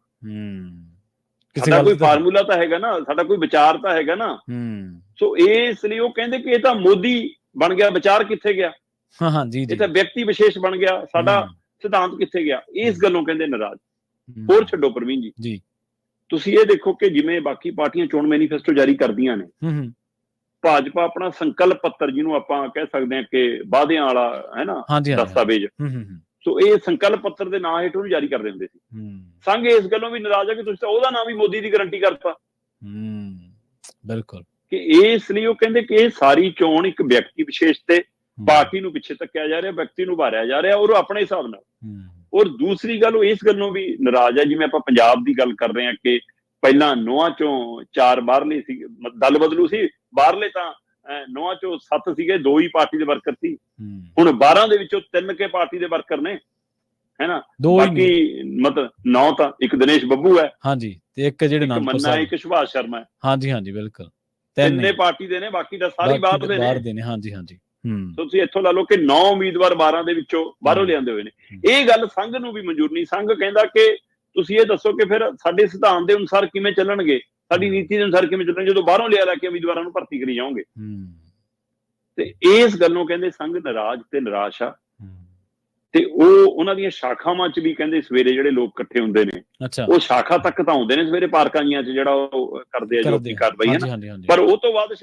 ਸਾਡਾ ਕੋਈ ਫਾਰਮੂਲਾ ਤਾਂ ਹੈਗਾ ਨਾ, ਸਾਡਾ ਕੋਈ ਵਿਚਾਰ ਤਾਂ ਹੈਗਾ ਨਾ। ਸੋ ਇਸ ਲਈ ਉਹ ਕਹਿੰਦੇ ਕਿ ਇਹ ਤਾਂ ਮੋਦੀ ਬਣ ਗਿਆ, ਵਿਚਾਰ ਕਿੱਥੇ ਗਿਆ, ਇਹ ਤਾਂ ਵਿਅਕਤੀ ਵਿਸ਼ੇਸ਼ ਬਣ ਗਿਆ, ਸਾਡਾ ਸਿਧਾਂਤ ਕਿੱਥੇ ਗਿਆ। ਇਸ ਗੱਲੋਂ ਕਹਿੰਦੇ ਨਾਰਾਜ਼। ਹੋਰ ਛੱਡੋ ਪ੍ਰਵੀਨ ਜੀ, ਤੁਸੀਂ ਇਹ ਦੇਖੋ ਕਿ ਜਿਵੇਂ ਬਾਕੀ ਪਾਰਟੀਆਂ ਚੋਣ ਮੈਨੀਫੈਸਟੋ ਜਾਰੀ ਕਰਦੀਆਂ ਨੇ, ਭਾਜਪਾ ਆਪਣਾ ਸੰਕਲਪ ਪੱਤਰ, ਜਿਹਨੂੰ ਆਪਾਂ ਕਹਿ ਸਕਦੇ ਹਾਂ ਕਿ ਵਾਅਦਿਆਂ ਵਾਲਾ ਹੈ ਨਾ ਦਸਤਾਵੇਜ਼, ਸੋ ਇਹ ਸੰਕਲਪ ਪੱਤਰ ਦੇ ਨਾਂ ਹੇਠ ਉਹਨੂੰ ਜਾਰੀ ਕਰਦੇ ਹੁੰਦੇ ਸੀ। ਸੰਘ ਇਸ ਗੱਲੋਂ ਵੀ ਨਾਰਾਜ਼ ਹੈ ਕਿ ਤੁਸੀਂ ਤਾਂ ਉਹਦਾ ਨਾਮ ਵੀ ਮੋਦੀ ਦੀ ਗਾਰੰਟੀ ਕਰਤਾ। ਬਿਲਕੁਲ, ਕਿ ਇਸ ਲਈ ਉਹ ਕਹਿੰਦੇ ਕਿ ਇਹ ਸਾਰੀ ਚੋਣ ਇੱਕ ਵਿਅਕਤੀ ਵਿਸ਼ੇਸ਼ ਤੇ ਪਾਰਟੀ ਨੂੰ ਪਿੱਛੇ ਧੱਕਿਆ ਜਾ ਰਿਹਾ, ਵਿਅਕਤੀ ਨੂੰ ਉਭਾਰਿਆ ਜਾ ਰਿਹਾ, ਔਰ ਆਪਣੇ ਹਿਸਾਬ ਨਾਲ। ਔਰ ਦੂਸਰੀ ਗੱਲ, ਉਹ ਇਸ ਗੱਲੋਂ ਵੀ ਨਾਰਾਜ਼ ਹੈ, ਜਿਵੇਂ ਆਪਾਂ ਪੰਜਾਬ ਦੀ ਗੱਲ ਕਰ ਰਹੇ ਹਾਂ ਕਿ ਪਹਿਲਾਂ 9 ਚੋਂ 4 ਬਾਹਰਲੇ ਸੀ, ਦਲ ਬਦਲੂ ਸੀ, ਬਾਹਰਲੇ ਤਾਂ 9 ਚੋਂ 7 ਸੀਗੇ, 2 ਹੀ ਪਾਰਟੀ ਦੇ ਵਰਕਰ ਸੀ। ਹੁਣ 12 ਦੇ ਵਿੱਚੋਂ 3 ਕੇ ਪਾਰਟੀ ਦੇ ਵਰਕਰ ਨੇ, ਹੈ ਨਾ, ਬਾਕੀ ਮਤਲਬ 9 ਤਾਂ ਇੱਕ ਦਿਨੇਸ਼ ਬੱਬੂ ਹੈ, ਤੇ ਇੱਕ ਜਿਹੜੇ ਮੰਨਾ, ਇੱਕ ਸੁਭਾਸ਼ ਸ਼ਰਮਾ ਹੈ, ਬਿਲਕੁਲ, ਤਿੰਨੇ ਪਾਰਟੀ ਦੇ ਨੇ, ਬਾਕੀ ਤਾਂ ਸਾਰੇ ਬਾਹਰ ਦੇ ਨੇ। ਤੁਸੀਂ ਇੱਥੋਂ ਲਾ ਲਓ ਕਿ 9 ਉਮੀਦਵਾਰ 12 ਦੇ ਵਿੱਚੋਂ ਬਾਹਰੋਂ ਲਿਆਂਦੇ ਹੋਏ ਨੇ। ਇਹ ਗੱਲ ਸੰਘ ਨੂੰ ਵੀ ਮਨਜ਼ੂਰ ਨਹੀਂ। ਸੰਘ ਕਹਿੰਦਾ ਕਿ ਤੁਸੀਂ ਇਹ ਦੱਸੋ ਕਿ ਫਿਰ ਸਾਡੇ ਸਿਧਾਂਤ ਦੇ ਅਨੁਸਾਰ ਕਿਵੇਂ ਚੱਲਣਗੇ, ਸਾਡੀ ਨੀਤੀ ਦੇ ਅਨੁਸਾਰ ਕਿਵੇਂ ਚੱਲਣਗੇ, ਜਦੋਂ ਬਾਹਰੋਂ ਲਿਆ ਕੇ ਉਮੀਦਵਾਰਾਂ ਨੂੰ ਭਰਤੀ ਕਰੀ ਜਾਓਗੇ। ਤੇ ਇਸ ਗੱਲੋਂ ਕਹਿੰਦੇ ਸੰਘ ਨਾਰਾਜ਼ ਤੇ ਨਿਰਾਸ਼ ਆ। ਤੇ ਉਹ ਉਹਨਾਂ ਦੀਆਂ ਸ਼ਾਖਾਵਾਂ 'ਚ ਵੀ ਕਹਿੰਦੇ ਸਵੇਰੇ ਜਿਹੜੇ ਲੋਕ ਇਕੱਠੇ ਹੁੰਦੇ ਨੇ, ਉਹ ਸ਼ਾਖਾ ਤੱਕ ਤਾਂ ਆਉਂਦੇ ਨੇ ਸਵੇਰੇ ਪਾਰਕਾਂ ਜੀਆਂ 'ਚ, ਜਿਹੜਾ ਉਹ ਕਰਦੇ ਆ ਜੋ ਆਪਣੀ ਕਾਰਵਾਈ ਹੈ ਨਾ, ਪਰ ਉਹ ਤੋਂ ਬਾਅਦ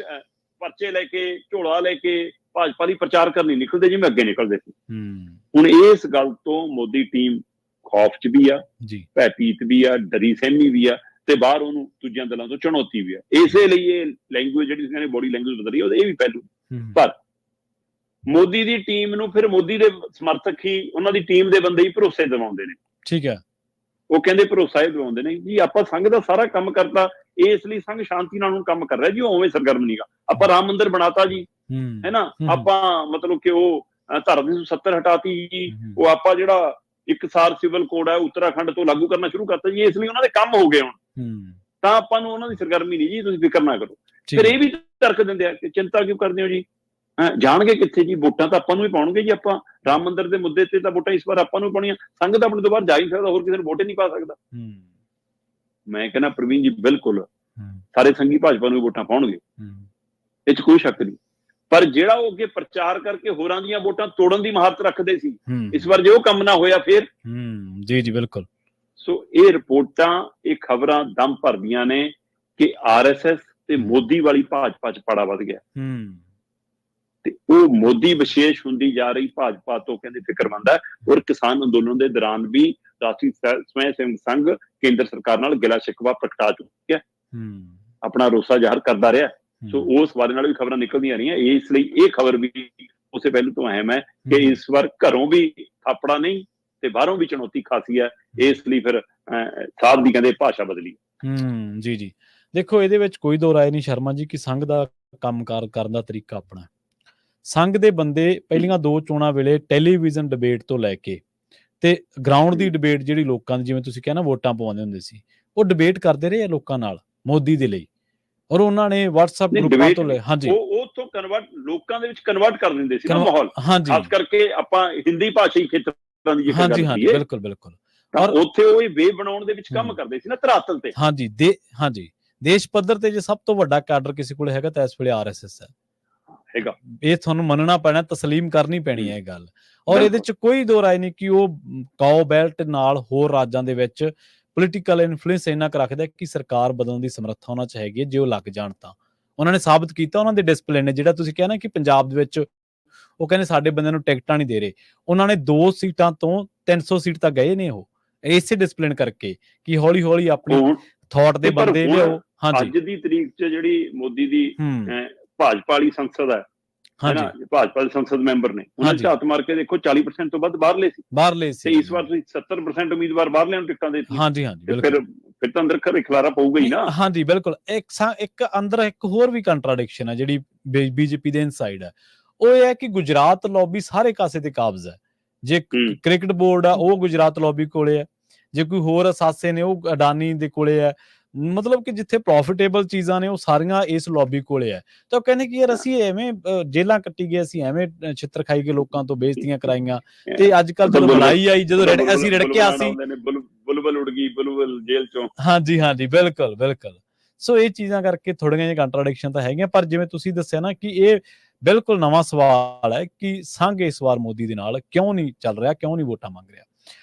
ਪਰਚੇ ਲੈ ਕੇ, ਝੋਲਾ ਲੈ ਕੇ ਭਾਜਪਾ ਦੀ ਪ੍ਰਚਾਰ ਕਰਨੀ ਨਿਕਲਦੇ ਜਿਵੇਂ ਅੱਗੇ ਨਿਕਲਦੇ ਸੀ। ਹੁਣ ਇਸ ਗੱਲ ਤੋਂ ਮੋਦੀ ਟੀਮ ਖੌਫ 'ਚ ਵੀ ਆ, ਭੈਭੀਤ ਵੀ ਆ, ਡਰੀ ਸਹਿਮੀ ਵੀ ਆ, ਤੇ ਬਾਹਰ ਉਹਨੂੰ ਦੂਜਿਆਂ ਦਲਾਂ ਤੋਂ ਚੁਣੌਤੀ ਵੀ ਆ। ਇਸੇ ਲਈ ਇਹ ਲੈਂਗੁਏਜ ਜਿਹੜੀ ਕਹਿੰਦੇ ਬੋਡੀ ਲੈਂਗੁਏਜ ਬਦਲ ਰਹੀ ਹੈ, ਇਹ ਵੀ ਪਹਿਲੂ। ਪਰ ਮੋਦੀ ਦੀ ਟੀਮ ਨੂੰ ਫਿਰ ਮੋਦੀ ਦੇ ਸਮਰਥਕ ਹੀ, ਉਹਨਾਂ ਦੀ ਟੀਮ ਦੇ ਬੰਦੇ ਹੀ ਭਰੋਸੇ ਦਿਵਾਉਂਦੇ ਨੇ। ਠੀਕ ਹੈ, ਉਹ ਕਹਿੰਦੇ ਭਰੋਸਾ ਇਹ ਦਿਵਾਉਂਦੇ ਨੇ ਜੀ ਆਪਾਂ ਸੰਘ ਦਾ ਸਾਰਾ ਕੰਮ ਕਰਤਾ, ਇਸ ਲਈ ਸੰਘ ਸ਼ਾਂਤੀ ਨਾਲ ਕੰਮ ਕਰ ਰਿਹਾ ਜੀ, ਉਵੇਂ ਸਰਗਰਮ ਨੀਗਾ। ਆਪਾਂ ਰਾਮ ਮੰਦਿਰ ਬਣਾਤਾ ਜੀ, ਹੈ ਨਾ, ਆਪਾਂ ਮਤਲਬ ਕਿ ਉਹ ਧਾਰਾ 370 ਹਟਾਤੀ ਜੀ, ਉਹ ਆਪਾਂ ਜਿਹੜਾ ਇੱਕਸਾਰ ਸਿਵਲ ਕੋਡ ਹੈ ਉੱਤਰਾਖੰਡ ਤੋਂ ਲਾਗੂ ਕਰਨਾ ਸ਼ੁਰੂ ਕਰਤਾ ਜੀ, ਇਸ ਲਈ ਉਹਨਾਂ ਦੇ ਕੰਮ ਹੋ ਗਏ। ਹੁਣ ਤਾਂ ਆਪਾਂ ਨੂੰ ਉਹਨਾਂ ਦੀ ਸਰਗਰਮੀ ਨਹੀਂ ਜੀ, ਤੁਸੀਂ ਫਿਕਰ ਨਾ ਕਰੋ। ਫਿਰ ਇਹ ਵੀ ਤਰਕ ਦਿੰਦੇ ਆ ਕਿ ਚਿੰਤਾ ਕਿਉਂ ਕਰਦੇ ਹੋ ਜੀ, ਜਾਣਗੇ ਕਿੱਥੇ ਜੀ, ਵੋਟਾਂ ਤਾਂ ਆਪਾਂ ਨੂੰ ਹੀ ਪਾਉਣਗੇ ਜੀ, ਆਪਾਂ ਰਾਮ ਮੰਦਿਰ ਦੇ ਮੁੱਦੇ ਤੇ ਤਾਂ ਵੋਟਾਂ ਇਸ ਵਾਰ ਆਪਾਂ ਨੂੰ ਪਾਉਣੀਆਂ, ਸੰਘ ਤਾਂ ਆਪਣੇ ਤੋਂ ਬਾਅਦ ਜਾ ਹੀ ਨਹੀਂ ਸਕਦਾ, ਹੋਰ ਕਿਸੇ ਨੂੰ ਵੋਟ ਹੀ ਨਹੀਂ ਪਾ ਸਕਦਾ। ਮੈਂ ਕਹਿੰਦਾ ਪ੍ਰਵੀਨ ਜੀ, ਬਿਲਕੁਲ ਸਾਰੇ ਸੰਘੀ ਭਾਜਪਾ ਨੂੰ ਵੋਟਾਂ ਪਾਉਣਗੇ, ਇਹ 'ਚ ਕੋਈ ਸ਼ੱਕ ਨਹੀਂ। ਪਰ ਜਿਹੜਾ ਉਹ ਅੱਗੇ ਪ੍ਰਚਾਰ ਕਰਕੇ ਹੋਰਾਂ ਦੀਆਂ ਵੋਟਾਂ ਤੋੜਨ ਦੀ ਮਹਾਰਤ ਰੱਖਦੇ ਸੀ, ਇਸ ਵਾਰ ਜੇ ਉਹ ਕੰਮ ਨਾ ਹੋਇਆ ਫਿਰ ਜੀ ਬਿਲਕੁਲ। ਸੋ ਇਹ ਰਿਪੋਰਟਾਂ, ਇਹ ਖਬਰਾਂ ਦਮ ਭਰਦੀਆਂ ਨੇ ਕਿ RSS ਤੇ ਮੋਦੀ ਵਾਲੀ ਭਾਜਪਾ 'ਚ ਪਾੜਾ ਵੱਧ ਗਿਆ, ਤੇ ਉਹ ਮੋਦੀ ਵਿਸ਼ੇਸ਼ ਹੁੰਦੀ ਜਾ ਰਹੀ ਭਾਜਪਾ ਤੋਂ ਕਹਿੰਦੇ ਫਿਕਰਮੰਦ ਹੈ। ਔਰ ਕਿਸਾਨ ਅੰਦੋਲਨ ਦੇ ਦੌਰਾਨ ਵੀ ਰਾਸ਼ਟਰੀ ਸਵੈ ਸੇਵਕ ਸੰਘ ਕੇਂਦਰ ਸਰਕਾਰ ਨਾਲ ਗਿਲਾ ਸ਼ਿਕਵਾ ਪ੍ਰਗਟਾ ਚੁੱਕਿਆ, ਆਪਣਾ ਰੋਸਾ ਜ਼ਾਹਰ ਕਰਦਾ ਰਿਹਾ। ਸੋ ਉਸ ਬਾਰੇ ਨਾਲ ਵੀ ਖਬਰਾਂ ਨਿਕਲਦੀਆਂ ਰਹੀਆਂ। ਇਸ ਲਈ ਇਹ ਖਬਰ ਵੀ ਉਸੇ ਪਹਿਲੂ ਤੋਂ ਅਹਿਮ ਹੈ ਕਿ ਇਸ ਵਾਰ ਘਰੋਂ ਵੀ ਥਾਪੜਾ ਨਹੀਂ ਤੇ ਬਾਹਰੋਂ ਵੀ ਚੁਣੌਤੀ ਖਾਸੀ ਹੈ। ਇਸ ਲਈ ਫਿਰ ਸਾਹਿਬ ਦੀ ਕਹਿੰਦੇ ਭਾਸ਼ਾ ਬਦਲੀ। ਜੀ ਦੇਖੋ, ਇਹਦੇ ਵਿੱਚ ਕੋਈ ਦੋ ਰਾਏ ਨਹੀਂ ਸ਼ਰਮਾ ਜੀ ਕਿ ਸੰਘ ਦਾ ਕੰਮਕਾਰ ਕਰਨ ਦਾ ਤਰੀਕਾ ਆਪਣਾ। ਸੰਘ ਦੇ ਬੰਦੇ ਪਹਿਲੀਆਂ 2 ਚੋਣਾਂ ਵੇਲੇ ਟੈਲੀਵਿਜ਼ਨ ਡਿਬੇਟ ਤੋਂ ਲੈ ਕੇ ਤੇ ਗਰਾਊਂਡ ਦੀ ਡਿਬੇਟ, ਜਿਹੜੀ ਲੋਕਾਂ ਦੀ, ਜਿਵੇਂ ਤੁਸੀਂ ਕਿਹਾ ਨਾ, ਵੋਟਾਂ ਪਵਾਉਂਦੇ ਹੁੰਦੇ ਸੀ, ਉਹ ਡਿਬੇਟ ਕਰਦੇ ਰਹੇ ਆ ਲੋਕਾਂ ਨਾਲ ਮੋਦੀ ਦੇ ਲਈ। ਔਰ ਉਹਨਾਂ ਨੇ WhatsApp ਗਰੁੱਪਾਂ ਤੋਂ ਲੈ, ਉਹ ਤੋਂ ਕਨਵਰਟ, ਲੋਕਾਂ ਦੇ ਵਿੱਚ ਕਨਵਰਟ ਕਰ ਦਿੰਦੇ ਸੀ ਨਾ ਮਾਹੌਲ, ਖਾਸ ਕਰਕੇ ਆਪਾਂ ਹਿੰਦੀ ਭਾਸ਼ੀ ਖੇਤਰਾਂ ਦੀ ਗੱਲ ਕਰੀਏ। ਬਿਲਕੁਲ। ਔਰ ਉੱਥੇ ਉਹ ਇਹ ਵੇ ਬਣਾਉਣ ਦੇ ਵਿੱਚ ਕੰਮ ਕਰਦੇ ਸੀ ਨਾ, ਧਰਾਤਲ ਤੇ। ਦੇਸ਼ ਪੱਧਰ ਤੇ ਜੇ ਸਭ ਤੋਂ ਵੱਡਾ ਕਾਡਰ ਕਿਸੇ ਕੋਲ ਹੈਗਾ ਤਾਂ ਇਸ ਵੇਲੇ RSS ਹੈ। ਇਹ ਤੁਹਾਨੂੰ ਮੰਨਣਾ ਪੈਣਾ, ਤਸਲੀਮ ਕਰਨੀ ਪੈਣੀ ਹੈ ਇਹ ਗੱਲ। ਔਰ ਇਹਦੇ ਚ ਕੋਈ ਦੋ ਰਾਏ ਨਹੀਂ ਕਿ ਉਹ ਕਾਓ ਬੈਲਟ ਨਾਲ ਹੋਰ ਰਾਜਾਂ ਦੇ ਵਿੱਚ ਪੋਲੀਟੀਕਲ ਇਨਫਲੂਐਂਸ ਇੰਨਾ ਕੁ ਰੱਖਦਾ ਕਿ ਸਰਕਾਰ ਬਦਲਣ ਦੀ ਸਮਰੱਥਾ ਉਹਨਾਂ ਚ ਹੈਗੀ ਹੈ ਜੇ ਉਹ ਲੱਗ ਜਾਣ ਤਾਂ। ਉਹਨਾਂ ਨੇ ਸਾਬਤ ਕੀਤਾ, ਉਹਨਾਂ ਦੇ ਡਿਸਪਲਿਨ ਨੇ। ਜਿਹੜਾ ਤੁਸੀਂ ਕਿਹਾ ਨਾ ਕਿ ਪੰਜਾਬ ਦੇ ਵਿੱਚ ਉਹ ਕਹਿੰਦੇ ਸਾਡੇ ਬੰਦਿਆਂ ਨੂੰ ਟਿਕਟਾਂ ਨਹੀਂ ਦੇ ਰਹੇ, ਉਹਨਾਂ ਨੇ 2 ਸੀਟਾਂ ਤੋਂ 300 ਸੀਟ ਤੱਕ ਗਏ ਨੇ ਉਹ, ਇਸੇ ਡਿਸਪਲਿਨ ਕਰਕੇ ਕਿ ਹੌਲੀ ਹੌਲੀ ਆਪਣੀ ਥਾਟ ਦੇ ਬੰਦੇ ਲਿਆਓ। ਅੱਜ ਦੀ ਤਰੀਕ ਚ ਜਿਹੜੀ ਮੋਦੀ ਦੀ ਭਾਜਪਾ ਵਾਲੀ ਸੰਸਦ ਹੈ, ਭਾਜਪਾ ਦੇ ਸੰਸਦ ਮੈਂਬਰ ਨੇ, ਉਹਨਾਂ ਨੇ ਝਾਤ ਮਾਰ ਕੇ ਦੇਖੋ 40% ਤੋਂ ਵੱਧ ਬਾਹਰਲੇ ਸੀ। ਤੇ ਇਸ ਵਾਰ ਤੁਸੀਂ 70% ਉਮੀਦਵਾਰ ਬਾਹਰਲਿਆਂ ਨੂੰ ਟਿਕਟਾਂ ਦੇ ਦਿੱਤੀਆਂ। ਫਿਰ ਤਾਂ ਅੰਦਰ ਖਿਲਾਰਾ ਪਊਗਾ ਹੀ ਨਾ। ਬਿਲਕੁਲ। ਇੱਕ ਅੰਦਰ ਇੱਕ ਹੋਰ ਵੀ ਕੰਟਰਾਡਿਕਸ਼ਨ ਹੈ ਜਿਹੜੀ BJP ਦੇ ਇਨਸਾਈਡ ਹੈ, ਉਹ ਇਹ ਹੈ ਕਿ ਗੁਜਰਾਤ ਲੌਬੀ ਸਾਰੇ ਕਾਸੇ ਤੇ ਕਾਬਜ਼ ਹੈ। ਜੇ ਕ੍ਰਿਕਟ ਬੋਰਡ ਆ ਉਹ ਗੁਜਰਾਤ ਲੌਬੀ ਕੋਲੇ ਹੈ, ਜੇ ਕੋਈ ਹੋਰ ਅਸਾਸੇ ਨੇ ਉਹ ਅਡਾਨੀ ਦੇ ਕੋਲੇ ਹੈ, ਮਤਲਬ ਕਿ ਜਿੱਥੇ ਪ੍ਰੋਫਿਟੇਬਲ ਚੀਜ਼ਾਂ ਨੇ ਉਹ ਸਾਰੀਆਂ ਇਸ ਲੌਬੀ ਕੋਲੇ ਹੈ। ਤਾਂ ਉਹ ਕਹਿੰਦੇ ਕਿ ਯਾਰ ਅਸੀਂ ਐਵੇਂ ਜੇਲਾਂ ਕੱਟੀ ਗਏ, ਅਸੀਂ ਐਵੇਂ ਛਿੱਤਰ ਖਾਈ ਗਏ, ਲੋਕਾਂ ਤੋਂ ਬੇਇੱਜ਼ਤੀਆਂ ਕਰਾਈਆਂ, ਤੇ ਅੱਜ ਕੱਲ ਜਦੋਂ ਲੜਾਈ ਆਈ, ਜਦੋਂ ਅਸੀਂ ਰਿੜਕਿਆ ਸੀ, ਬੁਲਬੁਲ ਉੜ ਗਈ, ਬੁਲਬੁਲ ਜੇਲ੍ਹ ਚੋਂ। ਹਾਂਜੀ ਹਾਂਜੀ, ਬਿਲਕੁਲ ਬਿਲਕੁਲ। ਸੋ ਇਹ ਚੀਜ਼ਾਂ ਕਰਕੇ ਥੋੜੀਆਂ ਜਿਹੀਆਂ ਕੰਟਰਾਡਿਕਸ਼ਨ ਤਾਂ ਹੈਗੀਆਂ, ਪਰ ਜਿਵੇਂ ਤੁਸੀਂ ਦੱਸਿਆ ਨਾ ਕਿ ਇਹ ਬਿਲਕੁਲ ਨਵਾਂ ਸਵਾਲ ਹੈ ਕਿ ਸੰਘ ਇਸ ਵਾਰ ਮੋਦੀ ਦੇ ਨਾਲ ਕਿਉਂ ਨਹੀਂ ਚੱਲ ਰਿਹਾ, ਕਿਉਂ ਨਹੀਂ ਵੋਟਾਂ ਮੰਗ ਰਿਹਾ।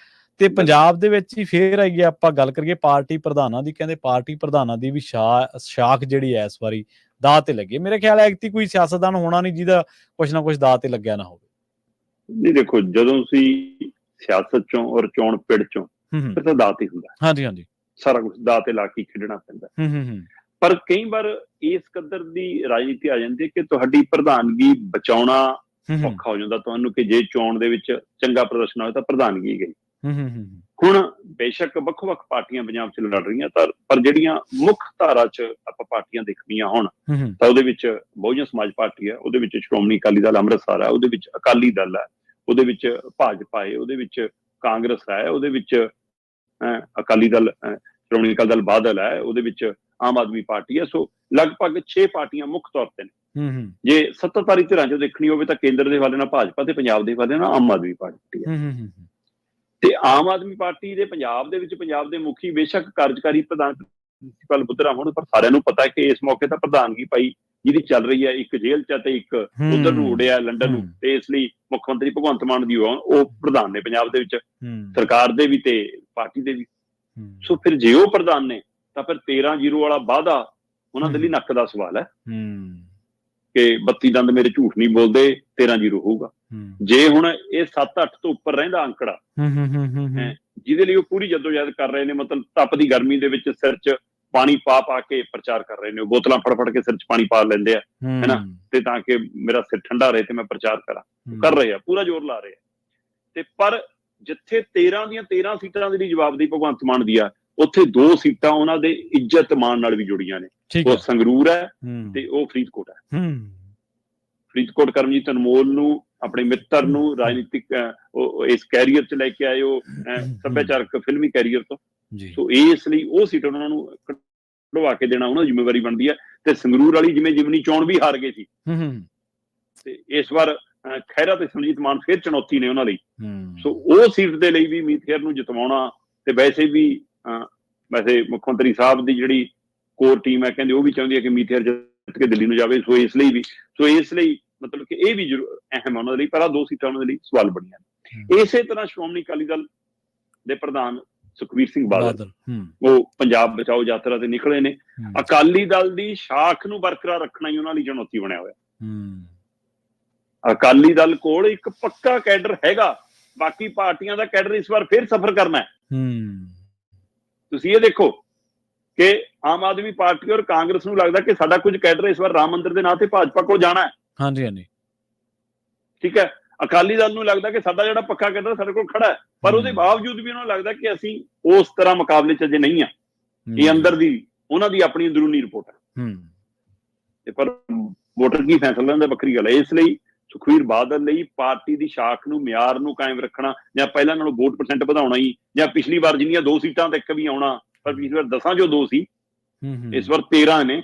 ਤੇ ਪੰਜਾਬ ਦੇ ਵਿੱਚ ਹੀ ਫੇਰ ਆਈਏ, ਆਪਾਂ ਗੱਲ ਕਰੀਏ ਪਾਰਟੀ ਪ੍ਰਧਾਨਾਂ ਦੀ। ਕਹਿੰਦੇ ਪਾਰਟੀ ਪ੍ਰਧਾਨਾਂ ਦੀ ਵੀ ਸ਼ਾਖ ਜਿਹੜੀ ਹੈ ਇਸ ਵਾਰੀ ਦਾਅ ਤੇ ਲੱਗੀ। ਮੇਰੇ ਖਿਆਲ ਹੈ ਐਤਕੀ ਕੋਈ ਸਿਆਸਤਦਾਨ ਹੋਣਾ ਨਹੀਂ ਜਿਹਦਾ ਕੁਛ ਨਾ ਕੁਛ ਦਾਅ ਤੇ ਲੱਗਿਆ ਨਾ ਹੋਵੇ। ਨਹੀਂ ਦੇਖੋ, ਜਦੋਂ ਤੁਸੀਂ ਸਿਆਸਤ ਚੋਂ ਔਰ ਚੋਣ ਪਿੜ ਚੋਂ, ਫਿਰ ਤਾਂ ਦਾਅ ਤੇ ਹੁੰਦਾ। ਹਾਂਜੀ ਹਾਂਜੀ, ਸਾਰਾ ਕੁਛ ਦਾਅ ਤੇ ਲਾ ਕੇ ਖੇਡਣਾ ਪੈਂਦਾ। ਪਰ ਕਈ ਵਾਰ ਇਸ ਕਦਰ ਦੀ ਰਾਜਨੀਤੀ ਆ ਜਾਂਦੀ ਹੈ ਕਿ ਤੁਹਾਡੀ ਪ੍ਰਧਾਨਗੀ ਬਚਾਉਣਾ ਔਖਾ ਹੋ ਜਾਂਦਾ ਤੁਹਾਨੂੰ, ਕਿ ਜੇ ਚੋਣ ਦੇ ਵਿੱਚ ਚੰਗਾ ਪ੍ਰਦਰਸ਼ਨ ਹੋਵੇ ਤਾਂ ਪ੍ਰਧਾਨਗੀ ਗਈ। ਹੁਣ ਬੇਸ਼ੱਕ ਵੱਖ-ਵੱਖ ਪਾਰਟੀਆਂ ਪੰਜਾਬ 'ਚ ਲੜ ਰਹੀਆਂ, ਪਰ ਜਿਹੜੀਆਂ ਮੁੱਖ ਧਾਰਾ 'ਚ ਆਪਾਂ ਪਾਰਟੀਆਂ ਦੇਖਣੀਆਂ ਹੁਣ, ਤਾਂ ਉਹਦੇ ਵਿੱਚ ਬਹੁਜਨ ਸਮਾਜ ਪਾਰਟੀ ਹੈ, ਉਹਦੇ ਵਿੱਚ ਸ਼੍ਰੋਮਣੀ ਅਕਾਲੀ ਦਲ ਅੰਮ੍ਰਿਤਸਰ ਹੈ, ਉਹਦੇ ਵਿੱਚ ਅਕਾਲੀ ਦਲ ਹੈ, ਉਹਦੇ ਵਿੱਚ ਭਾਜਪਾ ਹੈ, ਉਹਦੇ ਵਿੱਚ ਕਾਂਗਰਸ ਹੈ, ਉਹਦੇ ਵਿੱਚ ਅਕਾਲੀ ਦਲ, ਸ਼੍ਰੋਮਣੀ ਅਕਾਲੀ ਦਲ ਬਾਦਲ ਹੈ, ਉਹਦੇ ਵਿੱਚ ਆਮ ਆਦਮੀ ਪਾਰਟੀ ਹੈ। ਸੋ ਲਗਭਗ 6 ਪਾਰਟੀਆਂ ਮੁੱਖ ਤੌਰ ਤੇ ਨੇ। ਜੇ ਸੱਤਾਧਾਰੀ ਧਿਰਾਂ 'ਚ ਦੇਖਣੀ ਹੋਵੇ ਤਾਂ ਕੇਂਦਰ ਦੇ ਹਵਾਲੇ ਨਾਲ ਭਾਜਪਾ ਤੇ ਪੰਜਾਬ ਦੇ ਹਵਾਲੇ ਨਾਲ ਆਮ ਆਦਮੀ ਪਾਰਟੀ ਹੈ। ਤੇ ਆਮ ਆਦਮੀ ਪਾਰਟੀ ਦੇ ਪੰਜਾਬ ਦੇ ਵਿੱਚ ਪੰਜਾਬ ਦੇ ਮੁਖੀ ਬੇਸ਼ੱਕ ਕਾਰਜਕਾਰੀ ਪ੍ਰਧਾਨ ਪ੍ਰਿੰਸੀਪਲ ਬੁੱਧਰਾ ਹੋਣ, ਪਰ ਸਾਰਿਆਂ ਨੂੰ ਪਤਾ ਹੈ ਕਿ ਇਸ ਮੌਕੇ ਤਾਂ ਪ੍ਰਧਾਨਗੀ ਭਾਈ ਜਿਹਦੀ ਚੱਲ ਰਹੀ ਹੈ, ਇੱਕ ਜੇਲ੍ਹ 'ਚ ਤੇ ਇੱਕ ਉਧਰ ਨੂੰ ਉੜਿਆ ਲੰਡਨ ਨੂੰ, ਤੇ ਇਸ ਲਈ ਮੁੱਖ ਮੰਤਰੀ ਭਗਵੰਤ ਮਾਨ ਦੀ ਉਹ ਪ੍ਰਧਾਨ ਨੇ ਪੰਜਾਬ ਦੇ ਵਿੱਚ, ਸਰਕਾਰ ਦੇ ਵੀ ਤੇ ਪਾਰਟੀ ਦੇ ਵੀ। ਸੋ ਫਿਰ ਜੇ ਉਹ ਪ੍ਰਧਾਨ ਨੇ ਤਾਂ ਫਿਰ 13-0 ਵਾਲਾ ਵਾਅਦਾ ਉਹਨਾਂ ਦੇ ਲਈ ਨੱਕ ਦਾ ਸਵਾਲ ਹੈ ਕਿ 32 ਦੰਦ ਮੇਰੇ ਝੂਠ ਨਹੀਂ ਬੋਲਦੇ, 13-0 ਹੋਊਗਾ। ਜੇ ਹੁਣ ਇਹ 7-8 ਤੋਂ ਉੱਪਰ ਰਹਿੰਦਾ ਅੰਕੜਾ, ਜਿਹਦੇ ਲਈ ਉਹ ਪੂਰੀ ਜੱਦੋਜਹਿਦ ਕਰ ਰਹੇ ਨੇ, ਮਤਲਬ ਤਪਦੀ ਗਰਮੀ ਦੇ ਵਿੱਚ ਸਿਰ 'ਚ ਪਾਣੀ ਪਾ ਕੇ ਪ੍ਰਚਾਰ ਕਰ ਰਹੇ ਨੇ, ਬੋਤਲਾਂ ਫੜ ਕੇ ਸਿਰ 'ਚ ਪਾਣੀ ਪਾ ਲੈਂਦੇ ਆ, ਹੈਨਾ, ਤੇ ਤਾਂ ਕਿ ਮੇਰਾ ਸਿਰ ਠੰਡਾ ਰਹੇ ਤੇ ਮੈਂ ਪ੍ਰਚਾਰ ਕਰਾਂ, ਕਰ ਰਹੇ ਆ, ਪੂਰਾ ਜ਼ੋਰ ਲਾ ਰਹੇ ਆ। ਤੇ ਪਰ ਜਿੱਥੇ 13 ਦੀਆਂ 13 ਸੀਟਾਂ ਦੀ ਜਵਾਬਦੇਹੀ ਭਗਵੰਤ ਮਾਨ ਦੀ ਆ, ਉੱਥੇ 2 ਸੀਟਾਂ ਉਹਨਾਂ ਦੇ ਇੱਜ਼ਤ ਮਾਨ ਨਾਲ ਵੀ ਜੁੜੀਆਂ ਨੇ। ਉਹ ਸੰਗਰੂਰ ਹੈ ਤੇ ਉਹ ਫਰੀਦਕੋਟ ਹੈ। ਫਰੀਦਕੋਟ ਕਰਮਜੀਤ ਅਨਮੋਲ ਨੂੰ, ਆਪਣੇ ਮਿੱਤਰ ਨੂੰ, ਰਾਜਨੀਤਿਕ ਇਸ ਕੈਰੀਅਰ 'ਚ ਲੈ ਕੇ ਆਏ, ਉਹ ਸੱਭਿਆਚਾਰਕ ਫਿਲਮੀ ਕੈਰੀਅਰ ਤੋਂ। ਸੋ ਇਸ ਲਈ ਉਹ ਸੀਟ ਉਹਨਾਂ ਨੂੰ ਕਢਵਾ ਕੇ ਦੇਣਾ ਉਹਨਾਂ ਦੀ ਜ਼ਿੰਮੇਵਾਰੀ ਬਣਦੀ ਹੈ। ਤੇ ਸੰਗਰੂਰ ਵਾਲੀ ਜਿਵੇਂ ਜਿਮਨੀ ਚੋਣ ਵੀ ਹਾਰ ਗਏ ਸੀ, ਤੇ ਇਸ ਵਾਰ ਖਹਿਰਾ ਤੇ ਸਿਮਰਜੀਤ ਮਾਨ ਫਿਰ ਚੁਣੌਤੀ ਨੇ ਉਹਨਾਂ ਲਈ। ਸੋ ਉਹ ਸੀਟ ਦੇ ਲਈ ਵੀ ਮੀਤ ਖੇਰ ਨੂੰ ਜਿਤਵਾਉਣਾ, ਤੇ ਵੈਸੇ ਵੀ ਮੁੱਖ ਮੰਤਰੀ ਸਾਹਿਬ ਦੀ ਜਿਹੜੀ ਕੋਰ ਟੀਮ ਹੈ, ਕਹਿੰਦੇ ਉਹ ਵੀ ਚਾਹੁੰਦੀ ਹੈ ਕਿ ਮੀਤ ਖੇਰ ਜਿੱਤ ਕੇ ਦਿੱਲੀ ਨੂੰ ਜਾਵੇ। ਸੋ ਇਸ ਲਈ ਮਤਲਬ ਕਿ ਇਹ ਵੀ ਅਹਿਮ ਉਹਨਾਂ ਦੇ ਲਈ, ਪਰ ਆਹ 2 ਸੀਟਾਂ ਉਹਨਾਂ ਦੇ ਲਈ ਸਵਾਲ ਬਣੀਆਂ। ਇਸੇ ਤਰ੍ਹਾਂ ਸ਼੍ਰੋਮਣੀ ਅਕਾਲੀ ਦਲ ਦੇ ਪ੍ਰਧਾਨ ਸੁਖਬੀਰ ਸਿੰਘ ਬਾਦਲ, ਉਹ ਪੰਜਾਬ ਬਚਾਓ ਯਾਤਰਾ ਤੇ ਨਿਕਲੇ ਨੇ। ਅਕਾਲੀ ਦਲ ਦੀ ਸ਼ਾਖ ਨੂੰ ਬਰਕਰਾਰ ਰੱਖਣਾ ਹੀ ਉਹਨਾਂ ਲਈ ਚੁਣੌਤੀ ਬਣਿਆ ਹੋਇਆ। ਅਕਾਲੀ ਦਲ ਕੋਲ ਇੱਕ ਪੱਕਾ ਕੈਡਰ ਹੈਗਾ, ਬਾਕੀ ਪਾਰਟੀਆਂ ਦਾ ਕੈਡਰ ਇਸ ਵਾਰ ਫਿਰ ਸਫਰ ਕਰਨਾ ਹੈ। ਤੁਸੀਂ ਇਹ ਦੇਖੋ ਕਿ ਆਮ ਆਦਮੀ ਪਾਰਟੀ ਔਰ ਕਾਂਗਰਸ ਨੂੰ ਲੱਗਦਾ ਕਿ ਸਾਡਾ ਕੁਝ ਕੈਡਰ ਇਸ ਵਾਰ ਰਾਮ ਮੰਦਿਰ ਦੇ ਨਾਂ ਤੇ ਭਾਜਪਾ ਕੋਲ ਜਾਣਾ ਹੈ। ਹਾਂਜੀ ਹਾਂਜੀ, ਠੀਕ ਹੈ। ਅਕਾਲੀ ਦਲ ਨੂੰ ਲੱਗਦਾ ਕਿ ਸਾਡਾ ਜਿਹੜਾ ਪੱਕਾ ਕੈਡਰ ਸਾਡੇ ਕੋਲ ਖੜਾ ਹੈ, ਪਰ ਉਹਦੇ ਬਾਵਜੂਦ ਵੀ ਉਹਨਾਂ ਨੂੰ ਲੱਗਦਾ ਕਿ ਅਸੀਂ ਉਸ ਤਰ੍ਹਾਂ ਮੁਕਾਬਲੇ 'ਚ ਅਜੇ ਨਹੀਂ ਆ। ਇਹ ਅੰਦਰ ਦੀ ਉਹਨਾਂ ਦੀ ਆਪਣੀ ਅੰਦਰੂਨੀ ਰਿਪੋਰਟ ਹੈ, ਤੇ ਪਰ ਵੋਟਰ ਕੀ ਫੈਸਲਾ ਲੈਂਦਾ ਵੱਖਰੀ ਗੱਲ ਹੈ। ਇਸ ਲਈ ਸੁਖਬੀਰ ਬਾਦਲ ਲਈ ਪਾਰਟੀ ਦੀ ਸ਼ਾਖ ਨੂੰ, ਮਿਆਰ ਨੂੰ ਕਾਇਮ ਰੱਖਣਾ, ਜਾਂ ਪਹਿਲਾਂ ਨਾਲੋਂ ਵੋਟ % ਵਧਾਉਣਾ ਹੀ, ਜਾਂ ਪਿਛਲੀ ਵਾਰ ਜਿੰਨੀਆਂ 2 ਸੀਟਾਂ ਤੱਕ ਵੀ ਆਉਣਾ, ਪਰ ਪਿਛਲੀ ਵਾਰ 10 'ਚੋਂ 2 ਸੀ, ਇਸ ਵਾਰ 13 ਨੇ।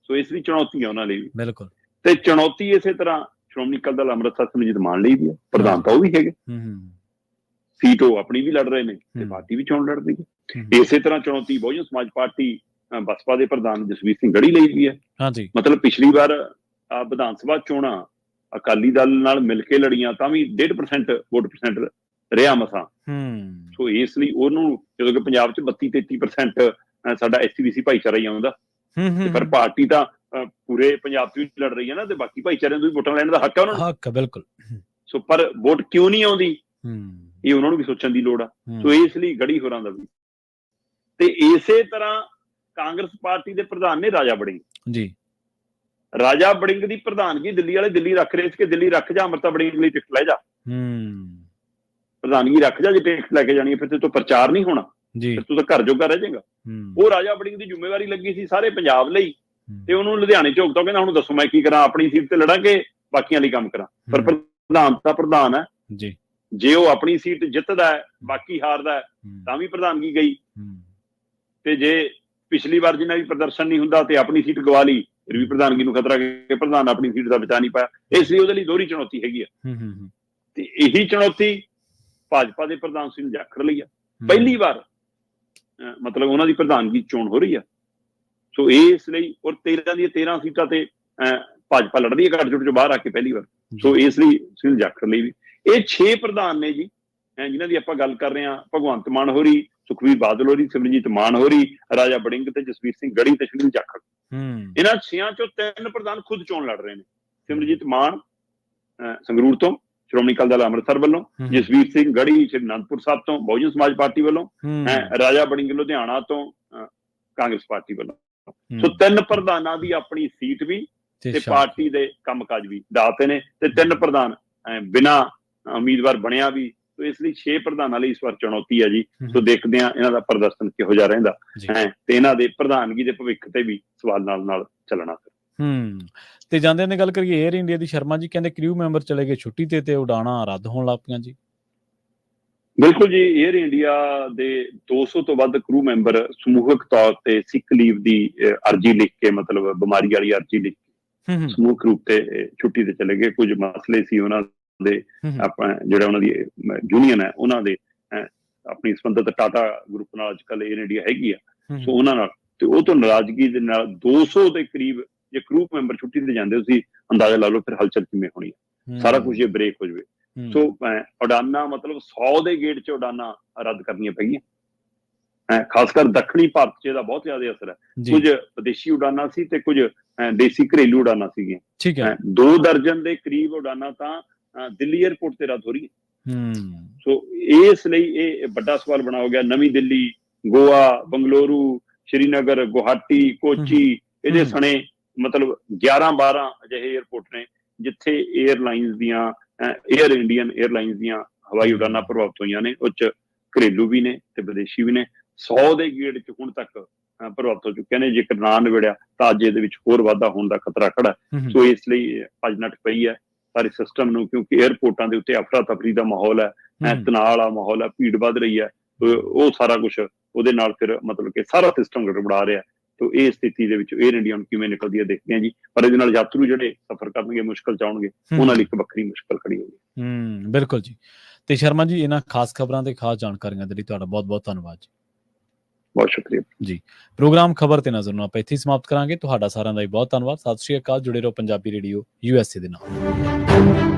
ਸੋ ਇਸ ਲਈ ਚੁਣੌਤੀ ਹੈ ਉਹਨਾਂ ਲਈ ਵੀ। ਬਿਲਕੁਲ। ਤੇ ਚੁਣੌਤੀ ਇਸੇ ਤਰ੍ਹਾਂ ਸ਼੍ਰੋਮਣੀ ਅਕਾਲੀ ਦਲ ਅੰਮ੍ਰਿਤਸਰ ਸਿਮਰਜੀਤ ਮਾਨ ਲਈ ਵੀ ਹੈ, ਪ੍ਰਧਾਨ ਤਾਂ ਉਹ ਵੀ ਹੈਗੇ, ਸੀਟ ਉਹ ਆਪਣੀ ਵੀ ਲੜ ਰਹੇ ਨੇ ਤੇ ਪਾਰਟੀ ਵੀ ਚੋਣ ਲੜ ਰਹੀ ਹੈ। ਇਸੇ ਤਰ੍ਹਾਂ ਚੁਣੌਤੀ ਬਹੁਜਨ ਸਮਾਜ ਪਾਰਟੀ ਬਸਪਾ ਦੇ ਪ੍ਰਧਾਨ ਜਸਵੀਰ ਸਿੰਘ ਗੜੀ ਲਈ ਵੀ ਹੈ। ਮਤਲਬ ਪਿਛਲੀ ਵਾਰ ਵਿਧਾਨ ਸਭਾ ਚੋਣਾਂ ਅਕਾਲੀ ਦਲ ਨਾਲ ਮਿਲ ਕੇ ਲੜੀਆਂ ਤਾਂ ਵੀ 1.5% ਵੋਟ % ਰਿਹਾ ਮਸਾਂ। ਸੋ ਇਸ ਲਈ ਉਹਨੂੰ, ਜਦੋਂ ਕਿ ਪੰਜਾਬ 'ਚ 32-33% ਸਾਡਾ SC-BC ਭਾਈਚਾਰਾ ਹੀ ਆਉਂਦਾ, ਪਰ ਪਾਰਟੀ ਤਾਂ ਪੂਰੇ ਪੰਜਾਬ 'ਚ ਵੀ ਲੜ ਰਹੀ ਹੈ ਨਾ, ਤੇ ਬਾਕੀ ਭਾਈਚਾਰਿਆਂ ਤੋਂ ਵੀ ਵੋਟਾਂ ਲੈਣ ਦਾ ਹੱਕ ਹੈ ਉਹਨਾਂ ਨੂੰ। ਹੱਕ ਹੈ, ਬਿਲਕੁਲ। ਸੋ ਪਰ ਵੋਟ ਕਿਉਂ ਨਹੀਂ ਆਉਂਦੀ, ਇਹ ਉਹਨਾਂ ਨੂੰ ਵੀ ਸੋਚਣ ਦੀ ਲੋੜ ਆ। ਸੋ ਇਸ ਲਈ ਗੜੀ ਹੋਰਾਂ ਦਾ ਵੀ। ਤੇ ਇਸੇ ਤਰ੍ਹਾਂ ਕਾਂਗਰਸ ਪਾਰਟੀ ਦੇ ਪ੍ਰਧਾਨ ਨੇ ਰਾਜਾ ਵੜਿੰਗ ਜੀ। ਰਾਜਾ ਵੜਿੰਗ ਦੀ ਪ੍ਰਧਾਨਗੀ ਦਿੱਲੀ ਵਾਲੇ ਦਿੱਲੀ ਰੱਖ ਰਹੇ ਸੀ ਕਿ ਦਿੱਲੀ ਰੱਖ ਜਾ, ਅੰਮ੍ਰਿਤਾ ਵੜਿੰਗ ਲਈ ਟਿਕਟ ਲੈ ਜਾ, ਪ੍ਰਧਾਨਗੀ ਰੱਖ ਜਾ। ਜੇ ਟਿਕਟ ਲੈ ਕੇ ਜਾਣੀ ਹੈ ਫਿਰ ਤੇ ਤੋਂ ਪ੍ਰਚਾਰ ਨਹੀਂ ਹੋਣਾ, ਫਿਰ ਤੂੰ ਤਾਂ ਘਰ ਜੋਗਾ ਰਹਿ ਜਾਏਗਾ। ਉਹ ਰਾਜਾ ਵੜਿੰਗ ਦੀ ਜ਼ਿੰਮੇਵਾਰੀ ਲੱਗੀ ਸੀ ਸਾਰੇ ਪੰਜਾਬ ਲਈ, ਤੇ ਉਹਨੂੰ ਲੁਧਿਆਣੇ ਝੋਕਦਾ, ਕਹਿੰਦਾ ਹੁਣ ਦੱਸੋ ਮੈਂ ਕੀ ਕਰਾਂ, ਆਪਣੀ ਸੀਟ ਤੇ ਲੜਾਂਗੇ, ਬਾਕੀਆਂ ਲਈ ਕੰਮ ਕਰਾਂ। ਪਰ ਪ੍ਰਧਾਨ ਤਾਂ ਪ੍ਰਧਾਨ ਹੈ ਜੀ, ਜੇ ਉਹ ਆਪਣੀ ਸੀਟ ਜਿੱਤਦਾ ਹੈ, ਬਾਕੀ ਹਾਰਦਾ ਹੈ, ਤਾਂ ਵੀ ਪ੍ਰਧਾਨਗੀ ਗਈ। ਤੇ ਜੇ ਪਿਛਲੀ ਵਾਰ ਜਿੰਨਾ ਵੀ ਪ੍ਰਦਰਸ਼ਨ ਨਹੀਂ ਹੁੰਦਾ ਤੇ ਆਪਣੀ ਸੀਟ ਗਵਾ ਲਈ, ਫਿਰ ਵੀ ਪ੍ਰਧਾਨਗੀ ਨੂੰ ਖਤਰਾ ਕਿ ਪ੍ਰਧਾਨ ਆਪਣੀ ਸੀਟ ਦਾ ਬਚਾ ਨਹੀਂ ਪਾਇਆ। ਇਸ ਲਈ ਉਹਦੇ ਲਈ ਦੋਹਰੀ ਚੁਣੌਤੀ ਹੈਗੀ ਆ। ਤੇ ਇਹੀ ਚੁਣੌਤੀ ਭਾਜਪਾ ਦੇ ਪ੍ਰਧਾਨ ਸੁਨੀਲ ਜਾਖੜ ਲਈ ਆ। ਪਹਿਲੀ ਵਾਰ ਮਤਲਬ ਉਹਨਾਂ ਦੀ ਪ੍ਰਧਾਨਗੀ ਚੋਣ ਹੋ ਰਹੀ ਆ। ਸੋ ਇਸ ਲਈ ਔਰ 13 ਦੀਆਂ 13 ਸੀਟਾਂ ਤੇ ਭਾਜਪਾ ਲੜਦੀ ਹੈ ਗੱਠਜੋੜ ਚੋਂ ਬਾਹਰ ਆ ਕੇ ਪਹਿਲੀ ਵਾਰ। ਸੋ ਇਸ ਲਈ ਸੁਨੀਲ ਜਾਖੜ ਲਈ ਵੀ ਇਹ 6 ਪ੍ਰਧਾਨ ਨੇ ਜੀ, ਜਿਨ੍ਹਾਂ ਦੀ ਆਪਾਂ ਗੱਲ ਕਰ ਰਹੇ ਹਾਂ। ਭਗਵੰਤ ਮਾਨ ਹੋਰੀ, ਸੁਖਬੀਰ ਬਾਦਲ ਹੋਰੀ, ਸਿਮਰਨਜੀਤ ਮਾਨ ਹੋਰੀ, ਰਾਜਾ ਵੜਿੰਗ ਤੇ ਜਸਵੀਰ ਸਿੰਘ ਗੜੀ ਤੇ ਸੁਨੀਲ ਜਾਖੜ। ਇਹਨਾਂ 6 ਚੋਂ 3 ਪ੍ਰਧਾਨ ਖੁਦ ਚੋਣ ਲੜ ਰਹੇ ਨੇ। ਸਿਮਰਨਜੀਤ ਮਾਨ ਸੰਗਰੂਰ ਤੋਂ ਸ਼੍ਰੋਮਣੀ ਅਕਾਲੀ ਦਲ ਅੰਮ੍ਰਿਤਸਰ ਵੱਲੋਂ, ਜਸਵੀਰ ਸਿੰਘ ਗੜੀ ਸ਼੍ਰੀ ਅਨੰਦਪੁਰ ਸਾਹਿਬ ਤੋਂ ਬਹੁਜਨ ਸਮਾਜ ਪਾਰਟੀ ਵੱਲੋਂ, ਰਾਜਾ ਵੜਿੰਗ ਲੁਧਿਆਣਾ ਤੋਂ ਕਾਂਗਰਸ ਪਾਰਟੀ ਵੱਲੋਂ। ਸੋ 3 ਪ੍ਰਧਾਨਾਂ ਦੀ ਆਪਣੀ ਸੀਟ ਵੀ ਤੇ ਪਾਰਟੀ ਦੇ ਕੰਮਕਾਜ ਵੀ ਦਾਤੇ ਨੇ, ਤੇ 3 ਪ੍ਰਧਾਨ ਬਿਨਾਂ ਉਮੀਦਵਾਰ ਬਣਿਆ ਵੀ। ਸੋ ਇਸ ਲਈ 6 ਪ੍ਰਧਾਨਾਂ ਲਈ ਇਸ ਵਾਰ ਚੁਣੌਤੀ ਹੈ ਜੀ। ਸੋ ਦੇਖਦੇ ਹਾਂ ਇਹਨਾਂ ਦਾ ਪ੍ਰਦਰਸ਼ਨ ਕਿਹੋ ਜਿਹਾ ਰਹਿੰਦਾ ਤੇ ਇਹਨਾਂ ਦੇ ਪ੍ਰਧਾਨਗੀ ਦੇ ਭਵਿੱਖ ਤੇ ਵੀ ਸਵਾਲ ਨਾਲ ਚੱਲਣਾ। ਤੇ ਜਾਂਦੇ ਨੇ ਗੱਲ ਕਰੀਏ ਏਅਰ ਇੰਡੀਆ ਦੀ, ਸ਼ਰਮਾ ਜੀ ਕਹਿੰਦੇ ਕ੍ਰਿਊ ਮੈਂਬਰ ਚਲੇ ਗਏ ਛੁੱਟੀ ਤੇ ਉਡਾਣਾਂ ਰੱਦ ਹੋਣ ਲੱਗ ਪਈਆਂ ਜੀ। ਬਿਲਕੁਲ ਜੀ, ਏਅਰ ਇੰਡੀਆ ਦੇ 200 ਤੋਂ ਵੱਧ ਕਰੂ ਮੈਂਬਰ ਸਮੂਹਿਕ ਤੌਰ ਤੇ ਸਿੱਕ ਲੀਵ ਦੀ ਅਰਜੀ ਲਿਖ ਕੇ, ਮਤਲਬ ਬਿਮਾਰੀ ਵਾਲੀ ਅਰਜੀ ਲਿਖ ਕੇ ਸਮੂਹਿਕ ਰੂਪ ਤੇ ਛੁੱਟੀ ਤੇ ਚਲੇ ਗਏ। ਕੁਝ ਮਸਲੇ ਸੀ ਉਹਨਾਂ ਦੇ, ਆਪਣਾ ਜਿਹੜਾ ਉਹਨਾਂ ਦੀ ਯੂਨੀਅਨ ਹੈ ਉਹਨਾਂ ਦੇ ਆਪਣੀ ਸੰਬੰਧਿਤ ਟਾਟਾ ਗਰੁੱਪ ਨਾਲ ਅੱਜ ਕੱਲ੍ਹ ਏਅਰ ਇੰਡੀਆ ਹੈਗੀ ਆ। ਸੋ ਉਹਨਾਂ ਨਾਲ ਤੇ ਉਹ ਤੋਂ ਨਾਰਾਜ਼ਗੀ ਦੇ ਨਾਲ 200 ਦੇ ਕਰੀਬ ਜੇ ਕਰੂ ਮੈਂਬਰ ਛੁੱਟੀ ਤੇ ਜਾਂਦੇ, ਤੁਸੀਂ ਅੰਦਾਜ਼ਾ ਲਾ ਲਓ ਫਿਰ ਹਲਚਲ ਕਿਵੇਂ ਹੋਣੀ ਹੈ। ਸਾਰਾ ਕੁਝ ਜੇ ਬ੍ਰੇਕ ਹੋ ਜਾਵੇ। ਸੋ ਉਡਾਨਾਂ ਮਤਲਬ 100 ਦੇ ਗੇੜ 'ਚ ਉਡਾਨਾਂ ਰੱਦ ਕਰਨੀਆਂ ਪਈਆਂ। ਖਾਸ ਕਰ ਦੱਖਣੀ ਭਾਰਤ 'ਚ ਇਹਦਾ ਬਹੁਤ ਜ਼ਿਆਦਾ ਅਸਰ ਹੈ। ਕੁਝ ਵਿਦੇਸ਼ੀ ਉਡਾਨਾਂ ਸੀ ਤੇ ਕੁਝ ਦੇਸੀ ਘਰੇਲੂ ਉਡਾਨਾਂ ਸੀਗੀਆਂ। 2 ਦਰਜਨ ਦੇ ਕਰੀਬ ਉਡਾਨਾਂ ਤਾਂ ਦਿੱਲੀ ਏਅਰਪੋਰਟ ਤੇ ਰੱਦ ਹੋ ਰਹੀ ਹੈ। ਸੋ ਇਸ ਲਈ ਇਹ ਵੱਡਾ ਸਵਾਲ ਬਣਾ ਹੋ ਗਿਆ। ਨਵੀਂ ਦਿੱਲੀ, ਗੋਆ, ਬੰਗਲੁਰੂ, ਸ਼੍ਰੀਨਗਰ, ਗੁਹਾਟੀ, ਕੋਚੀ, ਇਹਦੇ ਸਣੇ ਮਤਲਬ 11-12 ਅਜਿਹੇ ਏਅਰਪੋਰਟ ਨੇ ਜਿੱਥੇ ਏਅਰਲਾਈਨਸ ਦੀਆਂ ਏਅਰ ਇੰਡੀਅਨ ਏਅਰਲਾਈਨਸ ਦੀਆਂ ਹਵਾਈ ਉਡਾਨਾਂ ਪ੍ਰਭਾਵਿਤ ਹੋਈਆਂ ਨੇ। ਉਹ 'ਚ ਘਰੇਲੂ ਵੀ ਨੇ ਤੇ ਵਿਦੇਸ਼ੀ ਵੀ ਨੇ। 100 ਦੇ ਗੇੜ 'ਚ ਹੁਣ ਤੱਕ ਪ੍ਰਭਾਵਿਤ ਹੋ ਚੁੱਕੇ ਨੇ। ਜੇਕਰ ਨਾ ਨਿਬੜਿਆ ਤਾਂ ਅੱਜ ਇਹਦੇ ਵਿੱਚ ਹੋਰ ਵਾਧਾ ਹੋਣ ਦਾ ਖਤਰਾ ਖੜਾ। ਸੋ ਇਸ ਲਈ ਭੱਜ-ਨੱਠ ਪਈ ਹੈ ਸਾਰੇ ਸਿਸਟਮ ਨੂੰ, ਕਿਉਂਕਿ ਏਅਰਪੋਰਟਾਂ ਦੇ ਉੱਤੇ ਅਫਰਾ ਤਫਰੀ ਦਾ ਮਾਹੌਲ ਹੈ, ਤਣਾਅ ਵਾਲਾ ਮਾਹੌਲ ਹੈ, ਭੀੜ ਵੱਧ ਰਹੀ ਹੈ। ਉਹ ਸਾਰਾ ਕੁਛ ਉਹਦੇ ਨਾਲ ਫਿਰ ਮਤਲਬ ਕਿ ਸਾਰਾ ਸਿਸਟਮ ਗੜਬੜਾ ਰਿਹਾ। ਤੋ ਇਹ ਸਥਿਤੀ ਦੇ ਵਿੱਚ ਏਅਰ ਇੰਡੀਆ ਨੂੰ ਕਿਵੇਂ ਨਿਕਲਦੀ ਹੈ ਦੇਖਦੇ ਹਾਂ ਜੀ। ਪਰ ਇਹਦੇ ਨਾਲ ਯਾਤਰੂ ਜਿਹੜੇ ਸਫ਼ਰ ਕਰਨਗੇ ਮੁਸ਼ਕਲ 'ਚ ਆਉਣਗੇ, ਉਹਨਾਂ ਲਈ ਇੱਕ ਵੱਖਰੀ ਮੁਸ਼ਕਲ ਖੜੀ ਹੋਊਗੀ। ਬਿਲਕੁਲ ਜੀ। ਤੇ ਸ਼ਰਮਾ ਜੀ, ਇਹਨਾਂ ਖਾਸ ਖਬਰਾਂ ਤੇ ਖਾਸ ਜਾਣਕਾਰੀਆਂ ਦੇ ਲਈ ਤੁਹਾਡਾ ਬਹੁਤ-ਬਹੁਤ ਧੰਨਵਾਦ ਜੀ। ਬਹੁਤ ਸ਼ੁਕਰੀਆ ਜੀ। ਪ੍ਰੋਗਰਾਮ ਖਬਰ ਤੇ ਨਜ਼ਰ ਨੂੰ ਆਪਾਂ ਇੱਥੇ ਸਮਾਪਤ ਕਰਾਂਗੇ। ਤੁਹਾਡਾ ਸਾਰਿਆਂ ਦਾ ਵੀ ਬਹੁਤ ਧੰਨਵਾਦ। ਸਤਿ ਸ਼੍ਰੀ ਅਕਾਲ। ਜੁੜੇ ਰਹੋ ਪੰਜਾਬੀ ਰੇਡੀਓ USA ਦੇ ਨਾਲ।